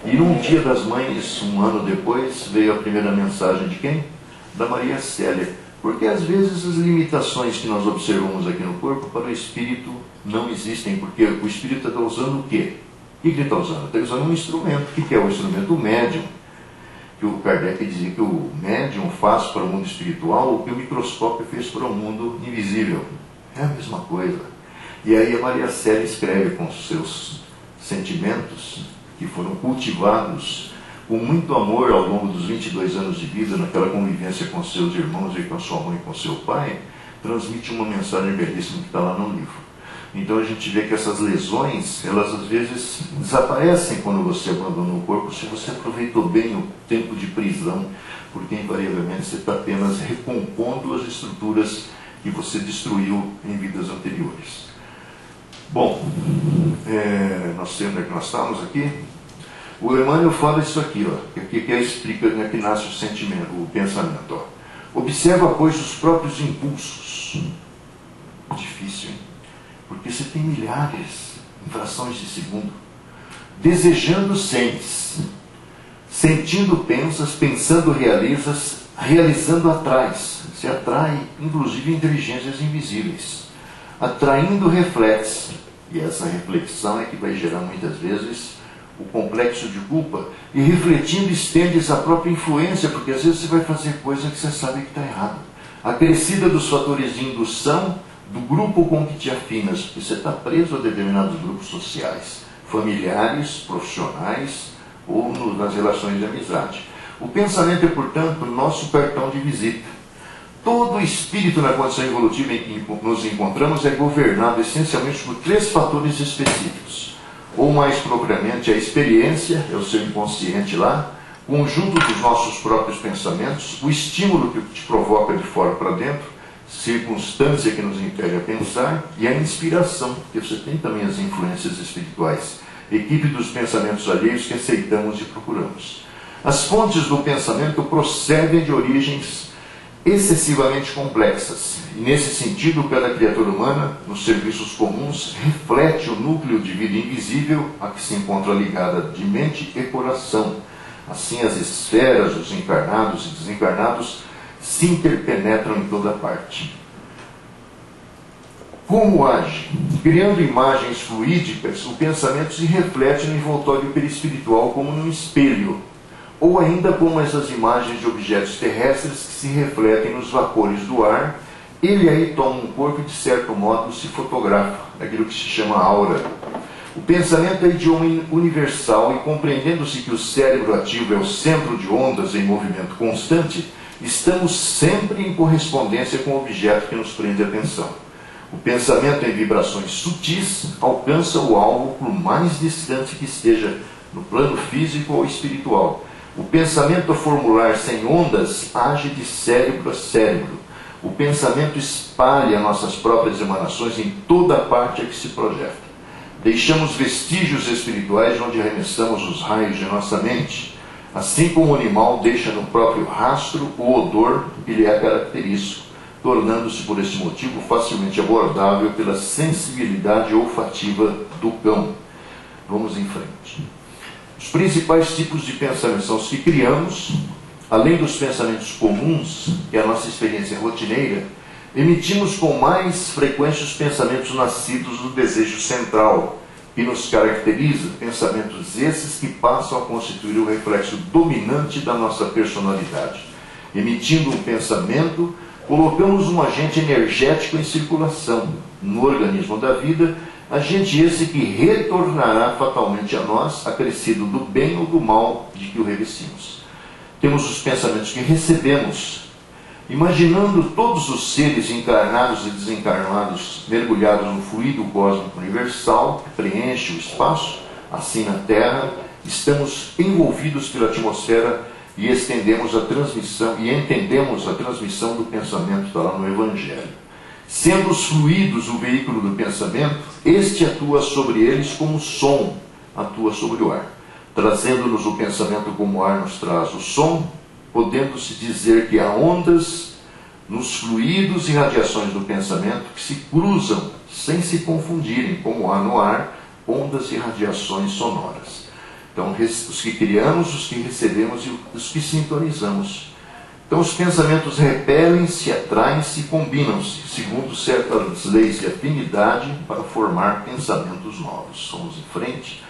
E num Dia das Mães, um ano depois, veio a primeira mensagem de quem? Da Maria Célia. Porque às vezes as limitações que nós observamos aqui no corpo para o espírito não existem, porque o espírito está usando o quê? O que ele está usando? Está usando um instrumento. O que é o instrumento? O médium. Que o Kardec dizia que o médium faz para o mundo espiritual o que o microscópio fez para o mundo invisível. É a mesma coisa. E aí a Maria Célia escreve com os seus sentimentos, que foram cultivados com muito amor ao longo dos 22 anos de vida, naquela convivência com seus irmãos e com a sua mãe e com seu pai, transmite uma mensagem belíssima que está lá no livro. Então a gente vê que essas lesões, elas às vezes desaparecem quando você abandona o corpo, se você aproveitou bem o tempo de prisão, porque invariavelmente você está apenas recompondo as estruturas que você destruiu em vidas anteriores. Bom, nós sei onde é que nós estamos aqui. O Emmanuel fala isso aqui, ó, que explica, né, que nasce o sentimento, o pensamento. Ó. Observa, pois, os próprios impulsos. Difícil, hein? Porque você tem milhares, em frações de segundo. Desejando, sentes. Sentindo, pensas. Pensando, realizas. Realizando, atrais. Se atrai, inclusive, inteligências invisíveis. Atraindo, reflete. E essa reflexão é que vai gerar, muitas vezes, o complexo de culpa. E refletindo, estendes a própria influência, porque às vezes você vai fazer coisa que você sabe que está errada. A crescida dos fatores de indução do grupo com que te afinas, porque você está preso a determinados grupos sociais, familiares, profissionais ou nas relações de amizade. O pensamento é, portanto, nosso cartão de visita. Todo espírito na condição evolutiva em que nos encontramos é governado essencialmente por 3 fatores específicos. Ou mais propriamente, a experiência, é o seu inconsciente lá, o conjunto dos nossos próprios pensamentos, o estímulo que te provoca de fora para dentro, circunstância que nos impele a pensar, e a inspiração, porque você tem também as influências espirituais, equipe dos pensamentos alheios que aceitamos e procuramos. As fontes do pensamento procedem de origens excessivamente complexas, e nesse sentido, cada criatura humana, nos serviços comuns, reflete o núcleo de vida invisível a que se encontra ligada de mente e coração. Assim, as esferas dos encarnados e desencarnados se interpenetram em toda parte. Como age? Criando imagens fluídicas, o pensamento se reflete no envoltório perispiritual como num espelho, ou ainda como essas imagens de objetos terrestres que se refletem nos vapores do ar. Ele aí toma um corpo e, de certo modo, se fotografa, aquilo que se chama aura. O pensamento é idioma universal e, compreendendo-se que o cérebro ativo é o centro de ondas em movimento constante, estamos sempre em correspondência com o objeto que nos prende a atenção. O pensamento em vibrações sutis alcança o alvo por mais distante que esteja no plano físico ou espiritual. O pensamento a formular sem ondas age de cérebro a cérebro. O pensamento espalha nossas próprias emanações em toda a parte a que se projeta. Deixamos vestígios espirituais onde arremessamos os raios de nossa mente, assim como o animal deixa no próprio rastro o odor que lhe é característico, tornando-se por este motivo facilmente abordável pela sensibilidade olfativa do cão. Vamos em frente. Os principais tipos de pensamentos são os que criamos, além dos pensamentos comuns, que é a nossa experiência rotineira. Emitimos com mais frequência os pensamentos nascidos do desejo central, que nos caracteriza, pensamentos esses que passam a constituir o reflexo dominante da nossa personalidade. Emitindo um pensamento, colocamos um agente energético em circulação no organismo da vida, agente esse que retornará fatalmente a nós, acrescido do bem ou do mal de que o revestimos. Temos os pensamentos que recebemos, imaginando todos os seres encarnados e desencarnados mergulhados no fluido cósmico universal que preenche o espaço, assim na Terra, estamos envolvidos pela atmosfera e entendemos a transmissão do pensamento, está lá no Evangelho. Sendo os fluidos o veículo do pensamento, este atua sobre eles como o som atua sobre o ar. Trazendo-nos o pensamento como o ar nos traz o som, podendo-se dizer que há ondas nos fluidos e radiações do pensamento que se cruzam sem se confundirem, como há no ar ondas e radiações sonoras. Então, os que criamos, os que recebemos e os que sintonizamos. Então, os pensamentos repelem-se, atraem-se e combinam-se, segundo certas leis de afinidade, para formar pensamentos novos. Vamos em frente.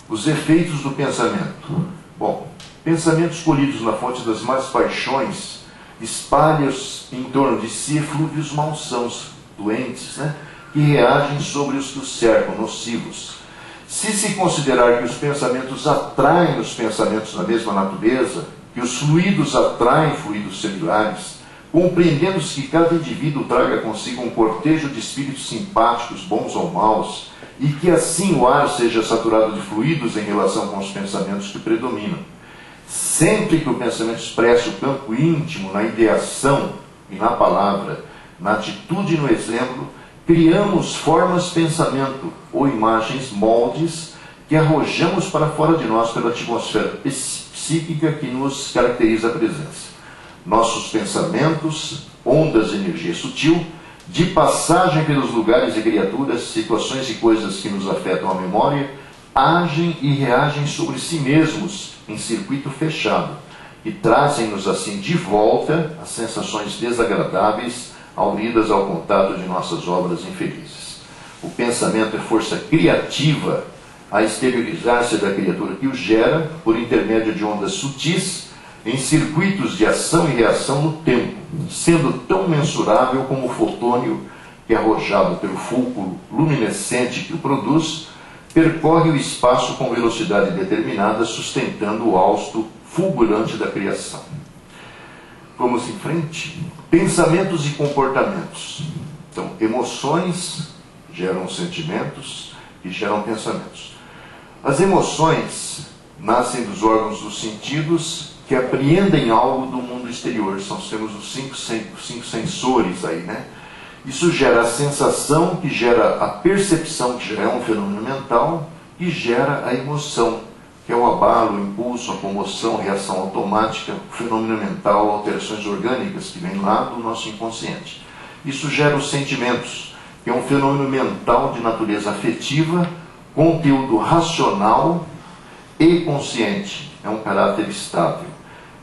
Os efeitos do pensamento. Bom, pensamentos colhidos na fonte das más paixões espalham em torno de si eflúvios malsãos, doentes, que reagem sobre os que os cercam, nocivos. Se se considerar que os pensamentos atraem os pensamentos da mesma natureza, que os fluidos atraem fluidos similares, compreendendo-se que cada indivíduo traga consigo um cortejo de espíritos simpáticos, bons ou maus, e que assim o ar seja saturado de fluidos em relação com os pensamentos que predominam. Sempre que o pensamento expressa o campo íntimo na ideação e na palavra, na atitude e no exemplo, criamos formas pensamento ou imagens, moldes, que arrojamos para fora de nós pela atmosfera psíquica que nos caracteriza a presença. Nossos pensamentos, ondas de energia sutil, de passagem pelos lugares e criaturas, situações e coisas que nos afetam a memória, agem e reagem sobre si mesmos em circuito fechado e trazem-nos assim de volta as sensações desagradáveis auridas ao contato de nossas obras infelizes. O pensamento é força criativa a exteriorizar-se da criatura que o gera por intermédio de ondas sutis em circuitos de ação e reação no tempo, sendo tão mensurável como o fotônio que, arrojado pelo fulcro luminescente que o produz, percorre o espaço com velocidade determinada, sustentando o hausto fulgurante da criação. Vamos em frente. Pensamentos e comportamentos. Então, emoções geram sentimentos e geram pensamentos. As emoções nascem dos órgãos dos sentidos que apreendem algo do mundo exterior. Temos os cinco sensores aí, Isso gera a sensação, que gera a percepção, que já é um fenômeno mental, e gera a emoção, que é o abalo, o impulso, a comoção, a reação automática, o fenômeno mental, alterações orgânicas que vêm lá do nosso inconsciente. Isso gera os sentimentos, que é um fenômeno mental de natureza afetiva, conteúdo racional e consciente. É um caráter estável.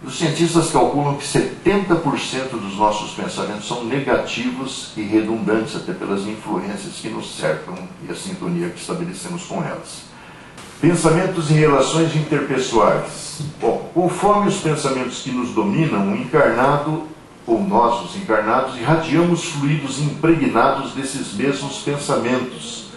Os cientistas calculam que 70% dos nossos pensamentos são negativos e redundantes, até pelas influências que nos cercam e a sintonia que estabelecemos com elas. Pensamentos em relações interpessoais. Bom, conforme os pensamentos que nos dominam, o encarnado, ou nós, os encarnados, irradiamos fluidos impregnados desses mesmos pensamentos,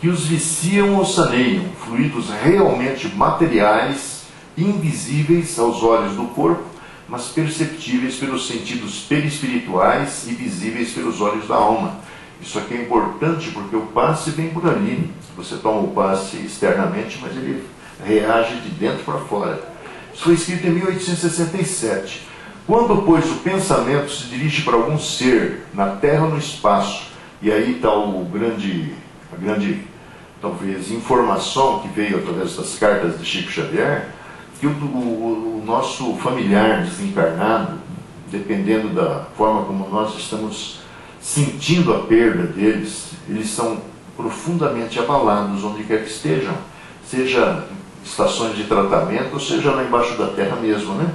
que os viciam ou saneiam, fluidos realmente materiais, invisíveis aos olhos do corpo, mas perceptíveis pelos sentidos perispirituais e visíveis pelos olhos da alma. Isso aqui é importante porque o passe vem por ali. Você toma o passe externamente, mas ele reage de dentro para fora. Isso foi escrito em 1867. Quando, pois, o pensamento se dirige para algum ser, na terra ou no espaço, e aí está a grande, talvez, informação que veio através das cartas de Chico Xavier, que o nosso familiar desencarnado, dependendo da forma como nós estamos sentindo a perda deles, eles são profundamente abalados onde quer que estejam, seja em estações de tratamento, ou seja lá embaixo da terra mesmo, né?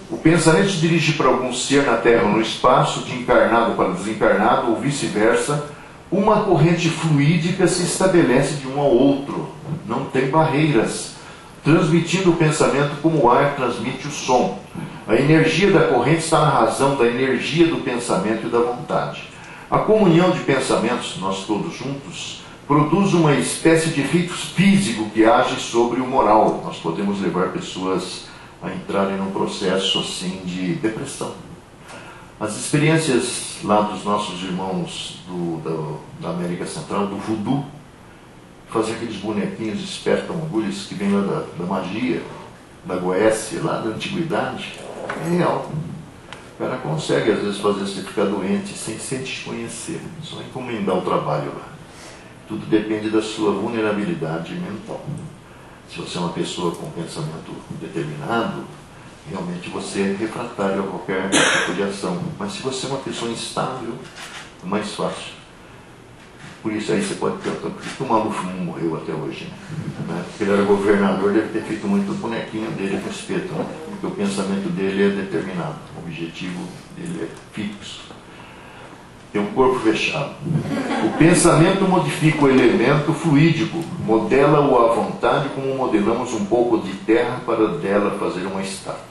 O pensamento se dirige para algum ser na terra ou no espaço, de encarnado para desencarnado, ou vice-versa. Uma corrente fluídica se estabelece de um ao outro, não tem barreiras, transmitindo o pensamento como o ar transmite o som. A energia da corrente está na razão da energia do pensamento e da vontade. A comunhão de pensamentos, nós todos juntos, produz uma espécie de efeito físico que age sobre o moral. Nós podemos levar pessoas a entrarem num processo assim de depressão. As experiências lá dos nossos irmãos da América Central, do voodoo, fazer aqueles bonequinhos espertam agulhas que vêm lá da magia, da Goécia, lá da antiguidade, é real. O cara consegue às vezes fazer você ficar doente sem te conhecer, só encomendar o trabalho lá. Tudo depende da sua vulnerabilidade mental. Se você é uma pessoa com pensamento determinado, realmente você é refratário a qualquer tipo de ação. Mas se você é uma pessoa instável, é mais fácil. Por isso aí você pode perguntar, por que o Maluf não morreu até hoje? Né? Porque ele era governador, deve ter feito muito bonequinho dele com espeto, né? Porque o pensamento dele é determinado, o objetivo dele é fixo. Tem um corpo fechado. O pensamento modifica o elemento fluídico, modela-o à vontade, como modelamos um pouco de terra para dela fazer uma estátua.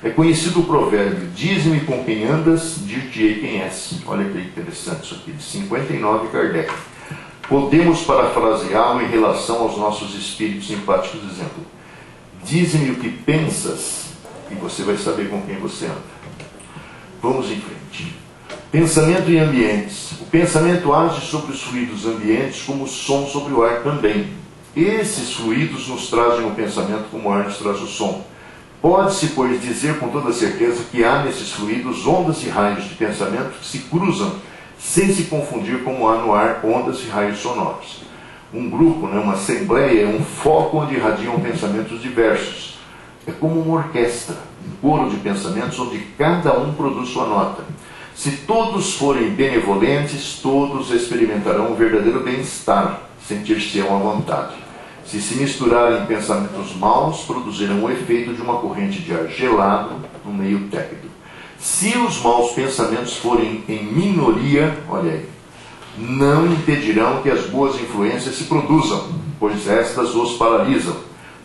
É conhecido o provérbio, dize-me com quem andas, dir-te-ei quem és. Olha que interessante isso aqui, de 59, Kardec. Podemos parafraseá-lo em relação aos nossos espíritos simpáticos, dizendo, dize-me o que pensas, e você vai saber com quem você anda. Vamos em frente. Pensamento em ambientes. O pensamento age sobre os fluidos ambientes como o som sobre o ar também. Esses fluidos nos trazem o pensamento como o ar nos traz o som. Pode-se, pois, dizer com toda certeza que há nesses fluidos ondas e raios de pensamento que se cruzam sem se confundir como há no ar ondas e raios sonoros. Um grupo, uma assembleia, é um foco onde irradiam pensamentos diversos. É como uma orquestra, um coro de pensamentos onde cada um produz sua nota. Se todos forem benevolentes, todos experimentarão um verdadeiro bem-estar, sentir-se-ão à vontade. Se se misturarem pensamentos maus, produzirão o efeito de uma corrente de ar gelado no meio tépido. Se os maus pensamentos forem em minoria, olha aí, não impedirão que as boas influências se produzam, pois estas os paralisam.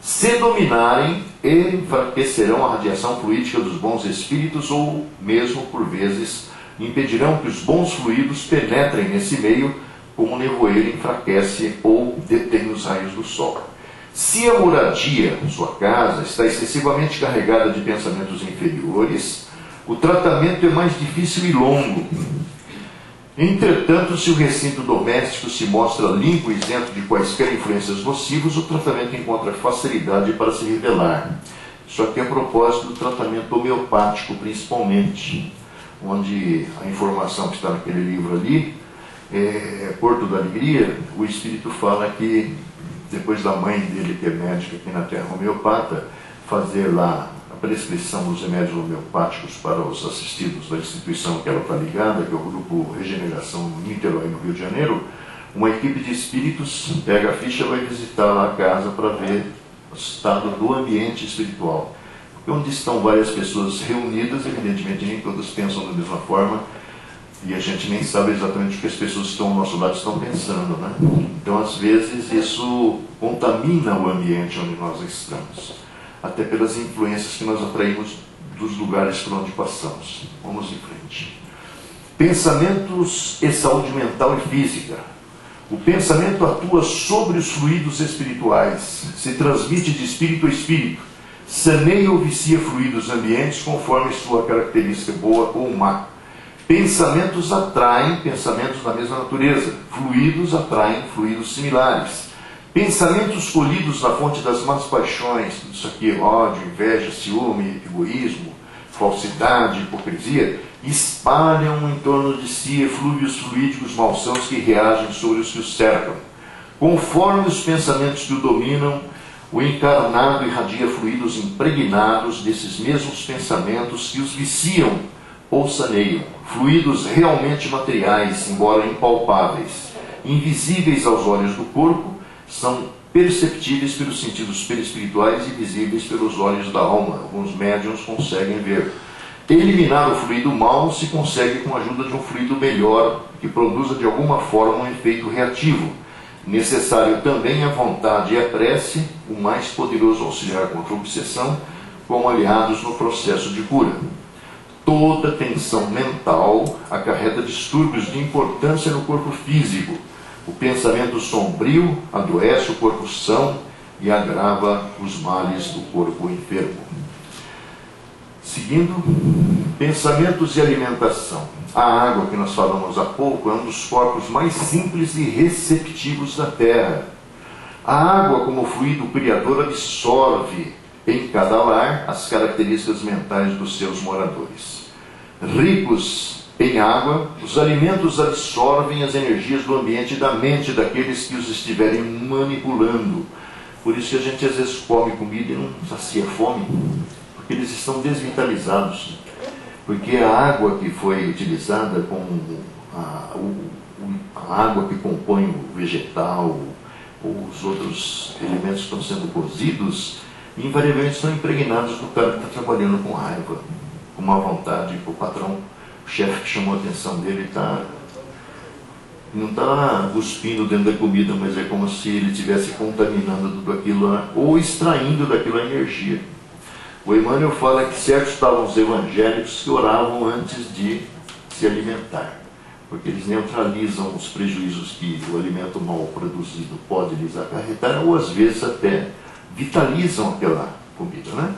Se dominarem, enfraquecerão a radiação fluídica dos bons espíritos ou, mesmo por vezes, impedirão que os bons fluidos penetrem nesse meio, como o nevoeiro enfraquece ou detém os raios do sol. Se a moradia, sua casa, está excessivamente carregada de pensamentos inferiores, o tratamento é mais difícil e longo. Entretanto, se o recinto doméstico se mostra limpo e isento de quaisquer influências nocivas, o tratamento encontra facilidade para se revelar. Isso aqui é a propósito do tratamento homeopático, principalmente, onde a informação que está naquele livro ali, Porto da Alegria, o Espírito fala que depois da mãe dele, que é médica aqui na Terra, homeopata, fazer lá a prescrição dos remédios homeopáticos para os assistidos da instituição que ela está ligada, que é o Grupo Regeneração Niterói, no Rio de Janeiro, uma equipe de espíritos pega a ficha e vai visitar lá a casa para ver o estado do ambiente espiritual. Porque onde estão várias pessoas reunidas, evidentemente nem todas pensam da mesma forma, e a gente nem sabe exatamente o que as pessoas que estão ao nosso lado estão pensando, né? Então, às vezes, isso contamina o ambiente onde nós estamos, até pelas influências que nós atraímos dos lugares por onde passamos. Vamos em frente. Pensamentos e saúde mental e física. O pensamento atua sobre os fluidos espirituais, se transmite de espírito a espírito, saneia ou vicia fluidos ambientes conforme sua característica boa ou má. Pensamentos atraem pensamentos da mesma natureza, fluidos atraem fluidos similares. Pensamentos colhidos na fonte das más paixões, isso aqui é ódio, inveja, ciúme, egoísmo, falsidade, hipocrisia, espalham em torno de si eflúvios fluídicos malsãos que reagem sobre os que os cercam. Conforme os pensamentos que o dominam, o encarnado irradia fluidos impregnados desses mesmos pensamentos que os viciam ou saneiam. Fluidos realmente materiais, embora impalpáveis, invisíveis aos olhos do corpo, são perceptíveis pelos sentidos perispirituais e visíveis pelos olhos da alma. Alguns médiuns conseguem ver. Eliminar o fluido mau se consegue com a ajuda de um fluido melhor, que produza de alguma forma um efeito reativo. Necessário também a vontade e a prece, o mais poderoso auxiliar contra a obsessão, como aliados no processo de cura. Toda tensão mental acarreta distúrbios de importância no corpo físico. O pensamento sombrio adoece o corpo são e agrava os males do corpo enfermo. Seguindo, pensamentos e alimentação. A água, que nós falamos há pouco, é um dos corpos mais simples e receptivos da Terra. A água, como fluido criador, absorve em cada lar as características mentais dos seus moradores. Ricos em água, os alimentos absorvem as energias do ambiente e da mente daqueles que os estiverem manipulando. Por isso que a gente às vezes come comida e não sacia fome, porque eles estão desvitalizados. Porque a água que foi utilizada como a água que compõe o vegetal, ou os outros elementos que estão sendo cozidos, invariavelmente estão impregnados do cara que está trabalhando com raiva, com má vontade. O patrão, o chefe que chamou a atenção dele, não está cuspindo dentro da comida, mas é como se ele estivesse contaminando tudo aquilo lá, ou extraindo daquilo a energia. O Emmanuel fala que certos estavam os evangélicos que oravam antes de se alimentar, porque eles neutralizam os prejuízos que o alimento mal produzido pode lhes acarretar, ou às vezes até vitalizam aquela comida, né?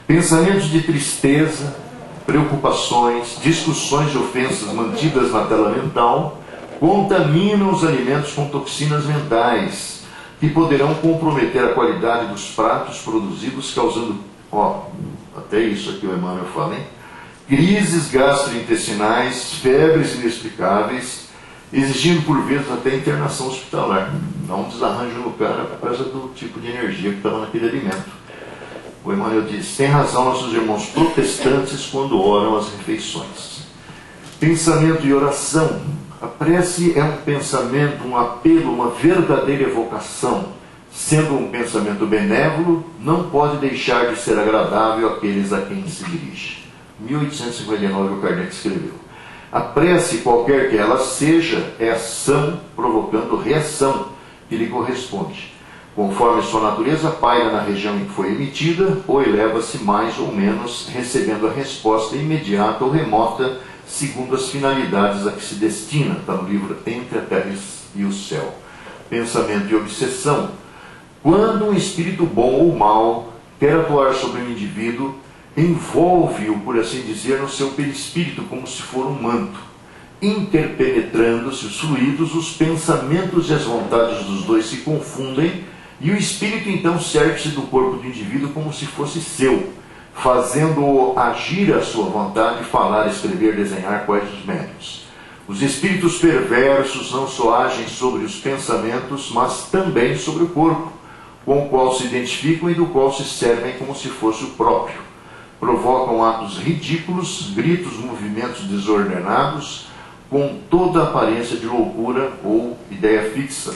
Pensamentos de tristeza, preocupações, discussões e ofensas mantidas na tela mental contaminam os alimentos com toxinas mentais, que poderão comprometer a qualidade dos pratos produzidos, causando, até isso aqui o Emmanuel fala, hein? Crises gastrointestinais, febres inexplicáveis, exigindo por vezes até internação hospitalar. Dá um desarranjo no cara por causa do tipo de energia que estava naquele alimento. O Emmanuel diz: tem razão nossos irmãos protestantes quando oram as refeições. Pensamento e oração. A prece é um pensamento, um apelo, uma verdadeira evocação. Sendo um pensamento benévolo, não pode deixar de ser agradável àqueles a quem se dirige. 1859 o Kardec escreveu. A prece, qualquer que ela seja, é ação provocando reação que lhe corresponde. Conforme sua natureza, paira na região em que foi emitida, ou eleva-se mais ou menos, recebendo a resposta imediata ou remota, segundo as finalidades a que se destina. Está no livro Entre a Terra e o Céu. Pensamento e obsessão. Quando um espírito bom ou mau quer atuar sobre um indivíduo, envolve-o, por assim dizer, no seu perispírito, como se for um manto, interpenetrando-se os fluidos, os pensamentos e as vontades dos dois se confundem, e o espírito então serve-se do corpo do indivíduo como se fosse seu, fazendo-o agir à sua vontade, falar, escrever, desenhar, quais os médios. Os espíritos perversos não só agem sobre os pensamentos, mas também sobre o corpo, com o qual se identificam e do qual se servem como se fosse o próprio. Provocam atos ridículos, gritos, movimentos desordenados, com toda a aparência de loucura ou ideia fixa.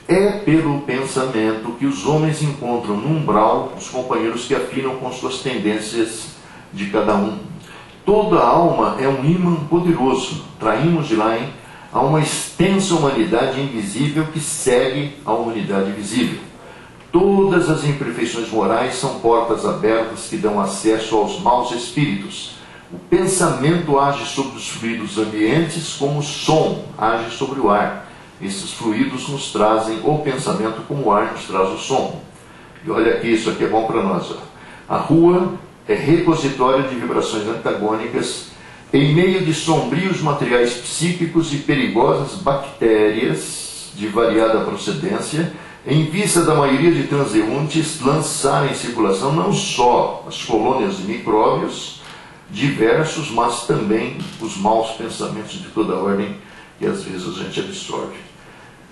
É pelo pensamento que os homens encontram no umbral os companheiros que afinam com suas tendências de cada um. Toda a alma é um ímã poderoso. Traímos de lá a uma extensa humanidade invisível que segue a humanidade visível. Todas as imperfeições morais são portas abertas que dão acesso aos maus espíritos. O pensamento age sobre os fluidos ambientes como o som age sobre o ar. Esses fluidos nos trazem o pensamento como o ar nos traz o som. E olha aqui, isso aqui é bom para nós. Ó. A rua é repositório de vibrações antagônicas em meio de sombrios materiais psíquicos e perigosas bactérias de variada procedência, em vista da maioria de transeuntes lançar em circulação não só as colônias de micróbios diversos, mas também os maus pensamentos de toda ordem que às vezes a gente absorve.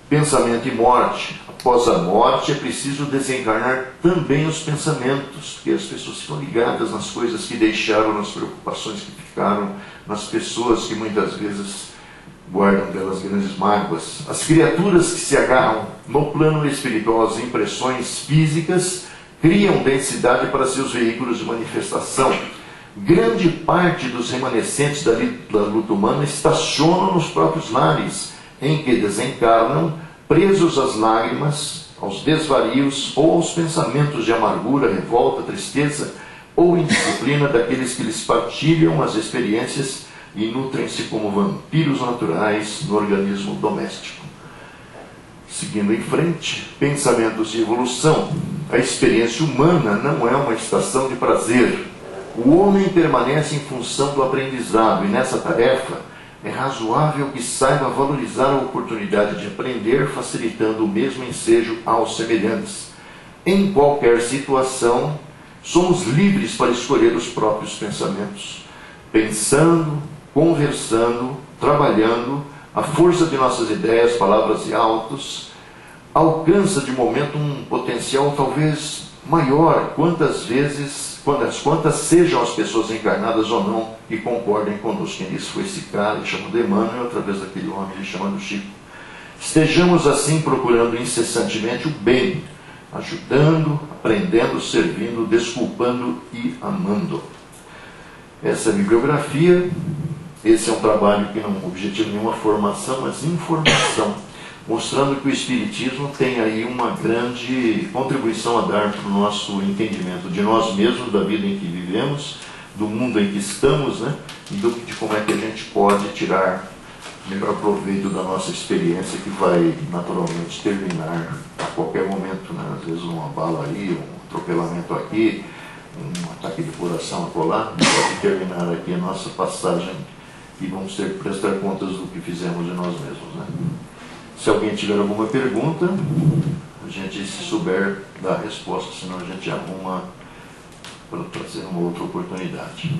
Pensamento e morte. Após a morte é preciso desencarnar também os pensamentos, porque as pessoas ficam ligadas nas coisas que deixaram, nas preocupações que ficaram, nas pessoas que muitas vezes guardam delas grandes mágoas. As criaturas que se agarram no plano espiritual às impressões físicas criam densidade para seus veículos de manifestação. Grande parte dos remanescentes da luta humana estacionam nos próprios lares, em que desencarnam, presos às lágrimas, aos desvarios ou aos pensamentos de amargura, revolta, tristeza ou indisciplina daqueles que lhes partilham as experiências e nutrem-se como vampiros naturais no organismo doméstico. Seguindo em frente, pensamentos de evolução. A experiência humana não é uma estação de prazer. O homem permanece em função do aprendizado, e nessa tarefa é razoável que saiba valorizar a oportunidade de aprender, facilitando o mesmo ensejo aos semelhantes. Em qualquer situação, somos livres para escolher os próprios pensamentos. Pensando, conversando, trabalhando, a força de nossas ideias, palavras e autos alcança de momento um potencial talvez maior, quantas sejam as pessoas encarnadas ou não que concordem conosco. Quem disse foi esse cara, ele chama de Emmanuel, através daquele homem, ele chama do Chico. Estejamos assim procurando incessantemente o bem, ajudando, aprendendo, servindo, desculpando e amando. Essa é a bibliografia. Esse é um trabalho que não objetiva nenhuma formação, mas informação, mostrando que o Espiritismo tem aí uma grande contribuição a dar para o nosso entendimento de nós mesmos, da vida em que vivemos, do mundo em que estamos, né? E de como é que a gente pode tirar melhor proveito da nossa experiência, que vai naturalmente terminar a qualquer momento, né? Às vezes uma bala aí, um atropelamento aqui, um ataque de coração acolá, pode terminar aqui a nossa passagem e vamos ter que prestar contas do que fizemos de nós mesmos, né? Se alguém tiver alguma pergunta, a gente, se souber, dá a resposta, senão a gente arruma para trazer uma outra oportunidade.